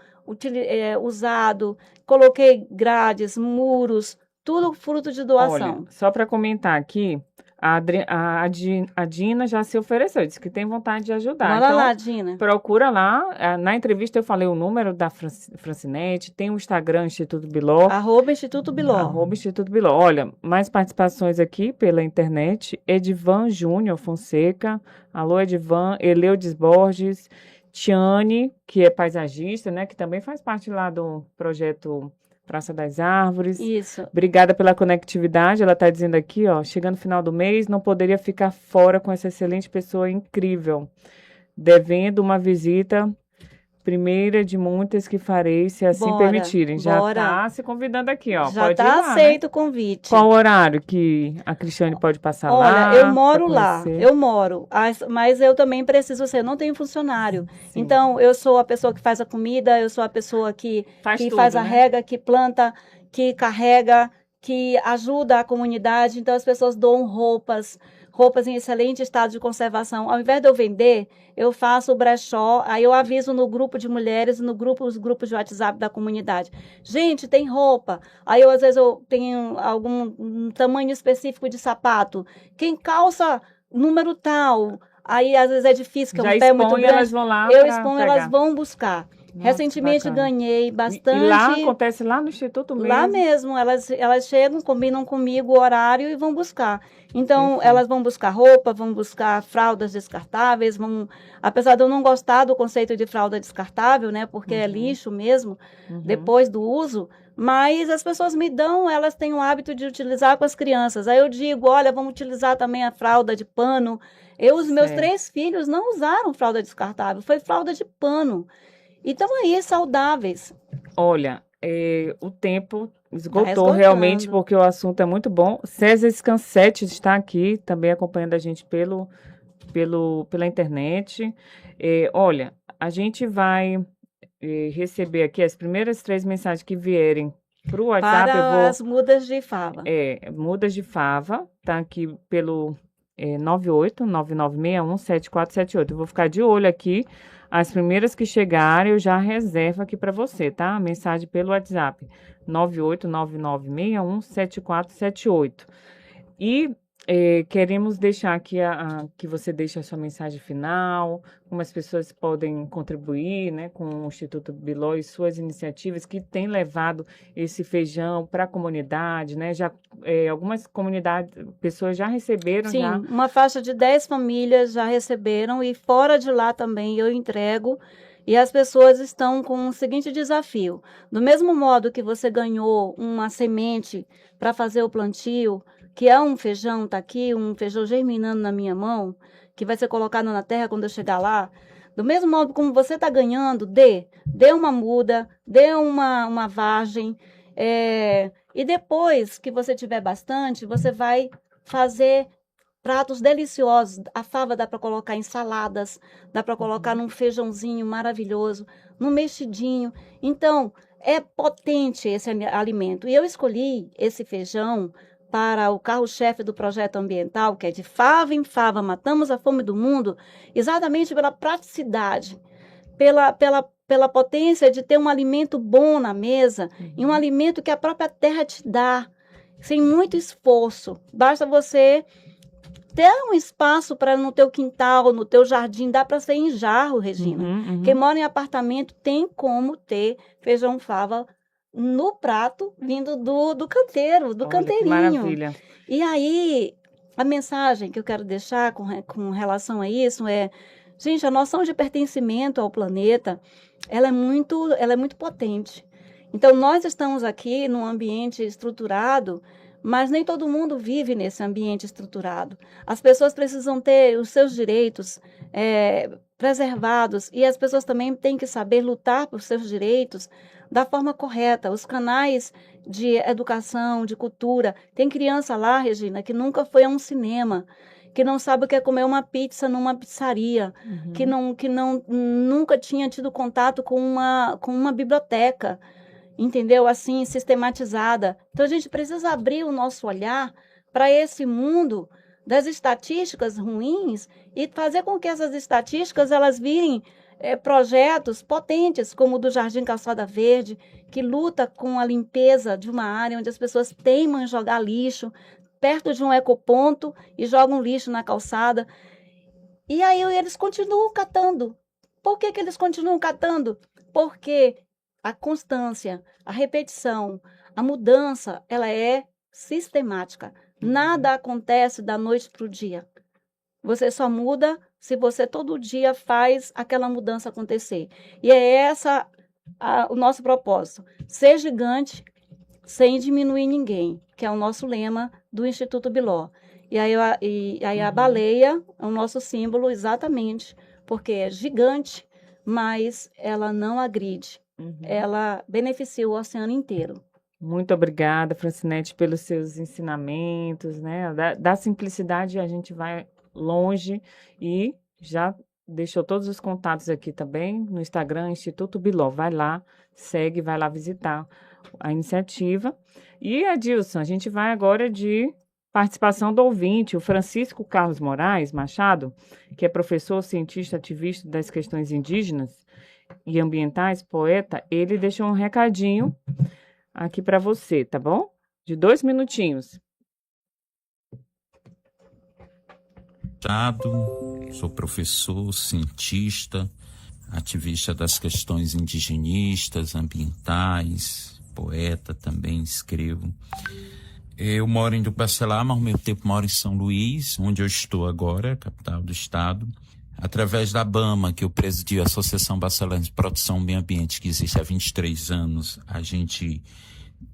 usado, coloquei grades, muros, tudo fruto de doação. Olha, só para comentar aqui, a Dina já se ofereceu, disse que tem vontade de ajudar. Bora Então, lá, Dina. procura lá. Na entrevista eu falei o número da Francinete, tem o Instagram Instituto Biló. @Instituto Biló. @Instituto Biló. Olha, mais participações aqui pela internet. Edivan Júnior Fonseca. Alô, Edivan. Eleudes Borges. Tiane, que é paisagista, né? Que também faz parte lá do projeto Praça das Árvores. Isso. Obrigada pela conectividade. Ela está dizendo aqui, ó, chegando no final do mês, não poderia ficar fora com essa excelente pessoa incrível. Devendo uma visita, primeira de muitas que farei, se assim Bora, permitirem. Já bora. está se convidando aqui, ó. Já Pode ir está lá, aceito né? o convite. Qual horário que a Cristiane pode passar lá? Olha, eu moro pra lá, conhecer? eu moro, mas eu também preciso ser, não tenho funcionário. Sim. Então, eu sou a pessoa que faz a comida, eu sou a pessoa que Faz tudo, faz a né? rega, que planta, que carrega, que ajuda a comunidade, então as pessoas doam roupas em excelente estado de conservação. Ao invés de eu vender, eu faço o brechó, aí eu aviso no grupo de mulheres, os grupos de WhatsApp da comunidade. Gente, tem roupa. Aí às vezes eu tenho um tamanho específico de sapato. Quem calça número tal, aí às vezes é difícil, que é um pé muito grande. Elas vão lá eu exponho, elas vão buscar. Nossa, Recentemente ganhei bastante. E lá acontece lá no Instituto mesmo? Lá mesmo, elas chegam, combinam comigo o horário e vão buscar. Então, elas vão buscar roupa, vão buscar fraldas descartáveis, apesar de eu não gostar do conceito de fralda descartável, né, porque é lixo mesmo, depois do uso, mas as pessoas me dão, elas têm o hábito de utilizar com as crianças. Aí eu digo, olha, vamos utilizar também a fralda de pano. Os meus 3 filhos não usaram fralda descartável, foi fralda de pano. E estão aí saudáveis. Olha, o tempo esgotou realmente, porque o assunto é muito bom. César Scansete está aqui, também acompanhando a gente pela internet. Olha, a gente vai receber aqui as primeiras 3 mensagens que vierem para o WhatsApp. Para as mudas de fava. Mudas de fava, tá aqui pelo 98-9961-7478. Eu vou ficar de olho aqui. As primeiras que chegarem, eu já reservo aqui para você, tá? A mensagem pelo WhatsApp, 98-9961-7478. E queremos deixar aqui que você deixe a sua mensagem final, como as pessoas podem contribuir, né, com o Instituto Biló e suas iniciativas que têm levado esse feijão para a comunidade, né? Já algumas pessoas já receberam. Sim, uma faixa de 10 famílias já receberam e fora de lá também eu entrego. E as pessoas estão com o seguinte desafio: do mesmo modo que você ganhou uma semente para fazer o plantio, que é um feijão, está aqui, um feijão germinando na minha mão, que vai ser colocado na terra quando eu chegar lá. Do mesmo modo como você está ganhando, dê uma muda, dê uma vagem. E depois que você tiver bastante, você vai fazer pratos deliciosos. A fava dá para colocar em saladas, dá para colocar num feijãozinho maravilhoso, num mexidinho. Então, é potente esse alimento. E eu escolhi esse feijão para o carro-chefe do projeto ambiental, que é de fava em fava, matamos a fome do mundo, exatamente pela praticidade, pela potência de ter um alimento bom na mesa, e um alimento que a própria terra te dá, sem muito esforço. Basta você ter um espaço para no teu quintal, no teu jardim, dá para ser em jarro, Regina. Quem mora em apartamento tem como ter feijão fava no prato, vindo do canteiro, do canteirinho. Que maravilha. E aí, a mensagem que eu quero deixar com relação a isso é, gente, a noção de pertencimento ao planeta, ela é muito potente. Então, nós estamos aqui num ambiente estruturado, mas nem todo mundo vive nesse ambiente estruturado. As pessoas precisam ter os seus direitos preservados, e as pessoas também têm que saber lutar por seus direitos da forma correta. Os canais de educação, de cultura. Tem criança lá, Regina, que nunca foi a um cinema, que não sabe o que é comer uma pizza numa pizzaria, que nunca tinha tido contato com uma biblioteca, entendeu? Assim, sistematizada. Então, a gente precisa abrir o nosso olhar para esse mundo das estatísticas ruins e fazer com que essas estatísticas elas virem projetos potentes, como o do Jardim Calçada Verde, que luta com a limpeza de uma área onde as pessoas teimam em jogar lixo perto de um ecoponto e jogam lixo na calçada. E aí eles continuam catando. Por que eles continuam catando? Porque a constância, a repetição, a mudança, ela é sistemática. Nada acontece da noite para o dia. Você só muda se você todo dia faz aquela mudança acontecer. E é o nosso propósito. Ser gigante sem diminuir ninguém, que é o nosso lema do Instituto Biló. E aí a baleia é o nosso símbolo exatamente, porque é gigante, mas ela não agride. Ela beneficia o oceano inteiro. Muito obrigada, Francinete, pelos seus ensinamentos, né? Da simplicidade a gente vai longe, e já deixou todos os contatos aqui também no Instagram, Instituto Biló. Vai lá, segue, vai lá visitar a iniciativa. E, Adilson, a gente vai agora de participação do ouvinte, o Francisco Carlos Moraes Machado, que é professor, cientista, ativista das questões indígenas e ambientais, poeta. Ele deixou um recadinho aqui para você, tá bom? De 2 minutinhos. Sou professor, cientista, ativista das questões indigenistas, ambientais, poeta também, escrevo. Eu moro em Dupacelá, mas ao mesmo tempo moro em São Luís, onde eu estou agora, capital do estado. Através da ABAMA, que eu presidi, a Associação Bacelense de Proteção ao Meio Ambiente, que existe há 23 anos, a gente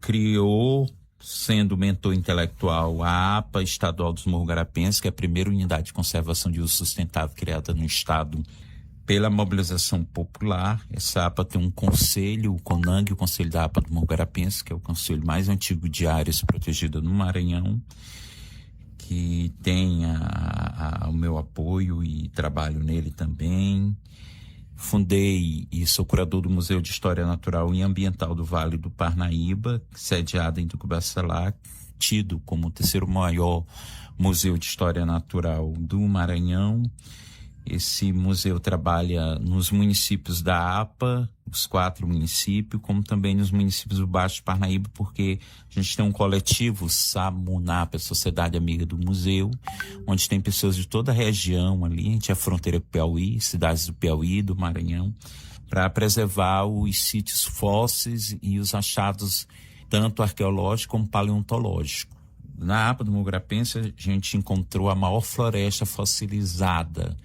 criou, sendo mentor intelectual, a APA Estadual dos Morros Guarapenses, que é a primeira unidade de conservação de uso sustentável criada no estado pela mobilização popular. Essa APA tem um conselho, o CONANG, o Conselho da APA do Morro Guarapenses, que é o conselho mais antigo de áreas protegidas no Maranhão, que tem o meu apoio e trabalho nele também. Fundei e sou curador do Museu de História Natural e Ambiental do Vale do Parnaíba, sediado em Tucubacelá, tido como o terceiro maior museu de história natural do Maranhão. Esse museu trabalha nos municípios da APA, os 4 municípios, como também nos municípios do Baixo Parnaíba, porque a gente tem um coletivo, SAMUNAP, a Sociedade Amiga do Museu, onde tem pessoas de toda a região ali, a gente é fronteira com o Piauí, cidades do Piauí, do Maranhão, para preservar os sítios fósseis e os achados tanto arqueológicos como paleontológicos. Na APA do Morro Guarapense, a gente encontrou a maior floresta fossilizada,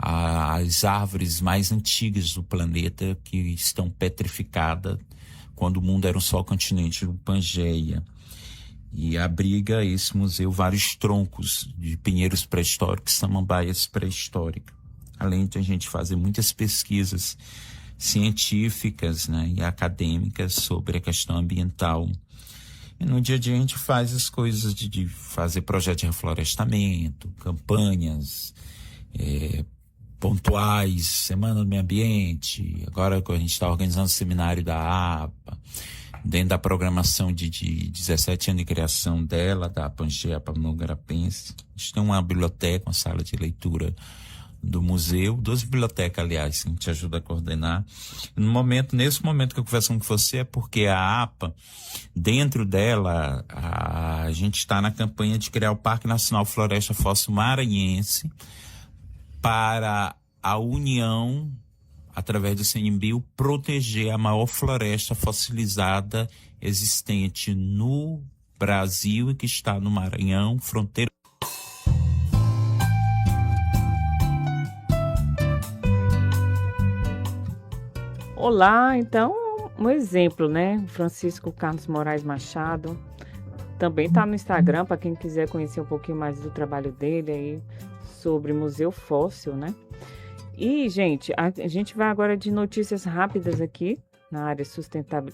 as árvores mais antigas do planeta que estão petrificadas quando o mundo era um só continente, o Pangeia. E abriga esse museu vários troncos de pinheiros pré-históricos, samambaias pré-históricas. Além de a gente fazer muitas pesquisas científicas, né, e acadêmicas sobre a questão ambiental. E no dia a dia a gente faz as coisas de fazer projetos de reflorestamento, campanhas pontuais, Semana do Meio Ambiente. Agora a gente está organizando o seminário da APA, dentro da programação de 17 anos de criação dela, da Pangeia APA Morro Guarapense. A gente tem uma biblioteca, uma sala de leitura do museu, 2 bibliotecas, aliás, que a gente ajuda a coordenar. Nesse momento que eu converso com você, é porque a APA, dentro dela, a gente está na campanha de criar o Parque Nacional Floresta Fóssil Maranhense, para a União, através do CNBio, proteger a maior floresta fossilizada existente no Brasil e que está no Maranhão, fronteira. Olá, então, um exemplo, né? Francisco Carlos Moraes Machado. Também está no Instagram, para quem quiser conhecer um pouquinho mais do trabalho dele aí, sobre Museu Fóssil, né? E, gente, a gente vai agora de notícias rápidas aqui, na área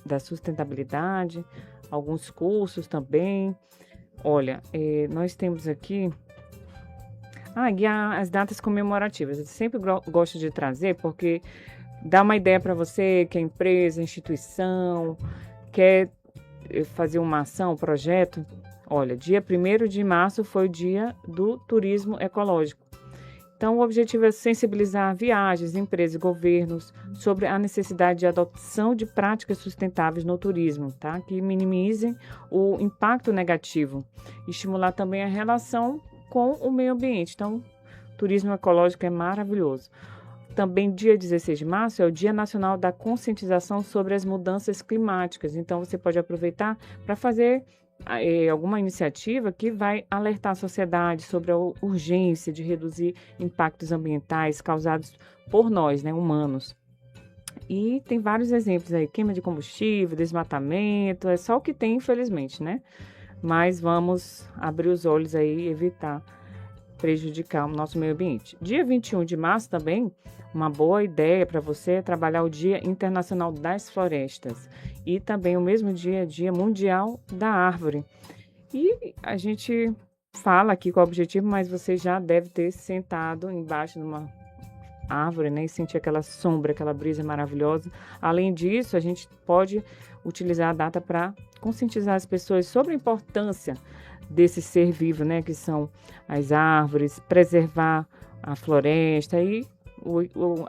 da sustentabilidade, alguns cursos também. Olha, nós temos aqui as datas comemorativas. Eu sempre gosto de trazer, porque dá uma ideia para você que é empresa, instituição, quer fazer uma ação, um projeto. Olha, dia 1º de março foi o dia do turismo ecológico. Então, o objetivo é sensibilizar viagens, empresas e governos sobre a necessidade de adoção de práticas sustentáveis no turismo, tá? Que minimizem o impacto negativo. Estimular também a relação com o meio ambiente. Então, turismo ecológico é maravilhoso. Também, dia 16 de março, é o Dia Nacional da Conscientização sobre as Mudanças Climáticas. Então, você pode aproveitar para fazer alguma iniciativa que vai alertar a sociedade sobre a urgência de reduzir impactos ambientais causados por nós, né, humanos. E tem vários exemplos aí, queima de combustível, desmatamento, é só o que tem, infelizmente, né? Mas vamos abrir os olhos aí e evitar prejudicar o nosso meio ambiente. Dia 21 de março também, uma boa ideia para você é trabalhar o Dia Internacional das Florestas e também o mesmo dia, Dia Mundial da Árvore. E a gente fala aqui com o objetivo, mas você já deve ter sentado embaixo de uma árvore, né, e sentir aquela sombra, aquela brisa maravilhosa. Além disso, a gente pode utilizar a data para conscientizar as pessoas sobre a importância desse ser vivo, né, que são as árvores, preservar a floresta e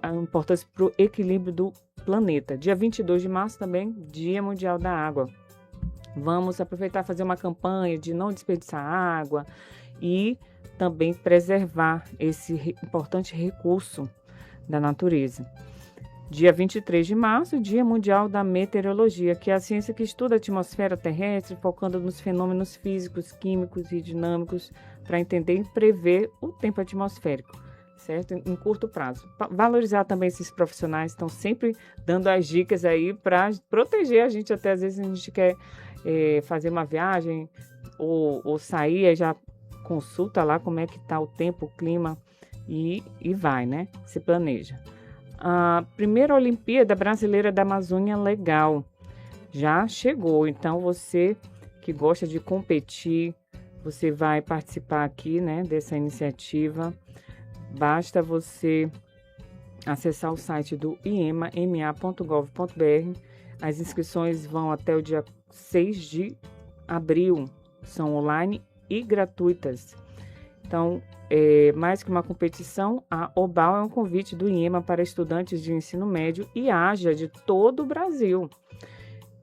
a importância para o equilíbrio do planeta. Dia 22 de março também, Dia Mundial da Água. Vamos aproveitar e fazer uma campanha de não desperdiçar água e também preservar esse importante recurso da natureza. Dia 23 de março, Dia Mundial da Meteorologia, que é a ciência que estuda a atmosfera terrestre, focando nos fenômenos físicos, químicos e dinâmicos para entender e prever o tempo atmosférico, certo? Em curto prazo. Valorizar também esses profissionais, estão sempre dando as dicas aí para proteger a gente. Até às vezes a gente quer fazer uma viagem ou sair, aí já consulta lá como é que está o tempo, o clima e vai, né? Se planeja. A primeira Olimpíada Brasileira da Amazônia Legal já chegou, então você que gosta de competir, você vai participar aqui, né, dessa iniciativa. Basta você acessar o site do IEMA, ma.gov.br. As inscrições vão até o dia 6 de abril, são online e gratuitas. Então, mais que uma competição, a OBAL é um convite do IEMA para estudantes de ensino médio e AJA de todo o Brasil.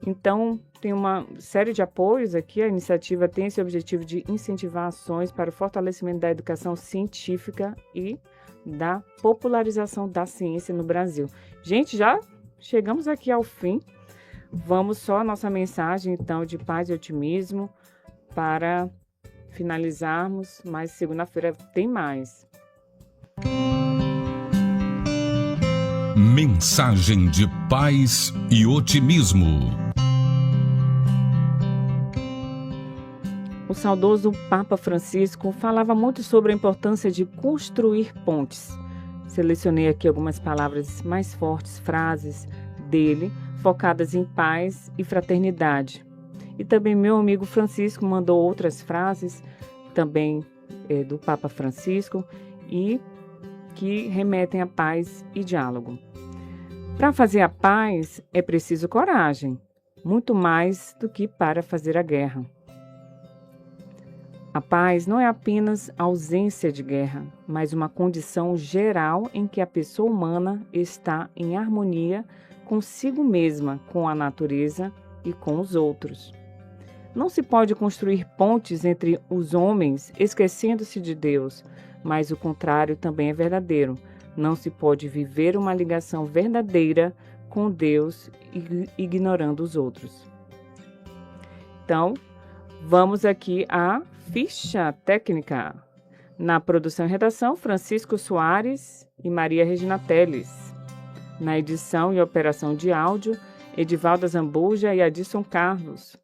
Então, tem uma série de apoios aqui. A iniciativa tem esse objetivo de incentivar ações para o fortalecimento da educação científica e da popularização da ciência no Brasil. Gente, já chegamos aqui ao fim. Vamos só a nossa mensagem, então, de paz e otimismo para finalizarmos, mas segunda-feira tem mais. Mensagem de paz e otimismo. O saudoso Papa Francisco falava muito sobre a importância de construir pontes. Selecionei aqui algumas palavras mais fortes, frases dele, focadas em paz e fraternidade. E também meu amigo Francisco mandou outras frases, também do Papa Francisco, e que remetem à paz e diálogo. Para fazer a paz é preciso coragem, muito mais do que para fazer a guerra. A paz não é apenas ausência de guerra, mas uma condição geral em que a pessoa humana está em harmonia consigo mesma, com a natureza e com os outros. Não se pode construir pontes entre os homens esquecendo-se de Deus, mas o contrário também é verdadeiro. Não se pode viver uma ligação verdadeira com Deus ignorando os outros. Então, vamos aqui à ficha técnica. Na produção e redação, Francisco Soares e Maria Regina Teles. Na edição e operação de áudio, Edivalda Zambuja e Adilson Carlos.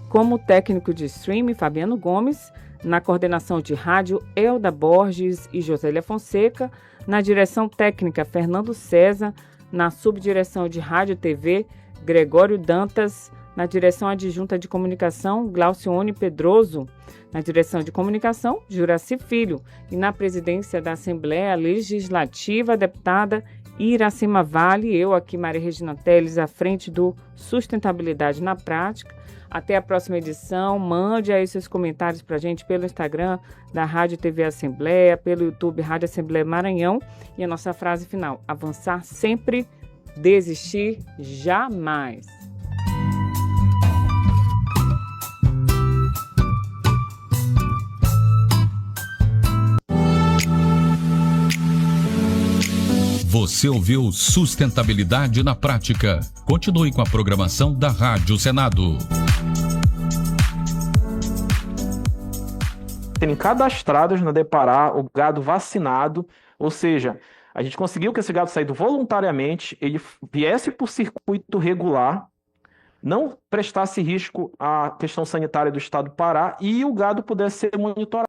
Como técnico de streaming, Fabiano Gomes. Na coordenação de rádio, Elda Borges e Josélia Fonseca. Na direção técnica, Fernando César. Na subdireção de rádio e TV, Gregório Dantas. Na direção adjunta de comunicação, Glaucione Pedroso. Na direção de comunicação, Juraci Filho. E na presidência da Assembleia Legislativa, a deputada Iracema Vale, eu aqui, Maria Regina Teles, à frente do Sustentabilidade na Prática. Até a próxima edição. Mande aí seus comentários para a gente pelo Instagram da Rádio TV Assembleia, pelo YouTube Rádio Assembleia Maranhão. E a nossa frase final: avançar sempre, desistir jamais. Você ouviu Sustentabilidade na Prática. Continue com a programação da Rádio Senado. Serem cadastrados na Deparar o gado vacinado, ou seja, a gente conseguiu que esse gado saído voluntariamente, ele viesse por circuito regular, não prestasse risco à questão sanitária do estado do Pará e o gado pudesse ser monitorado.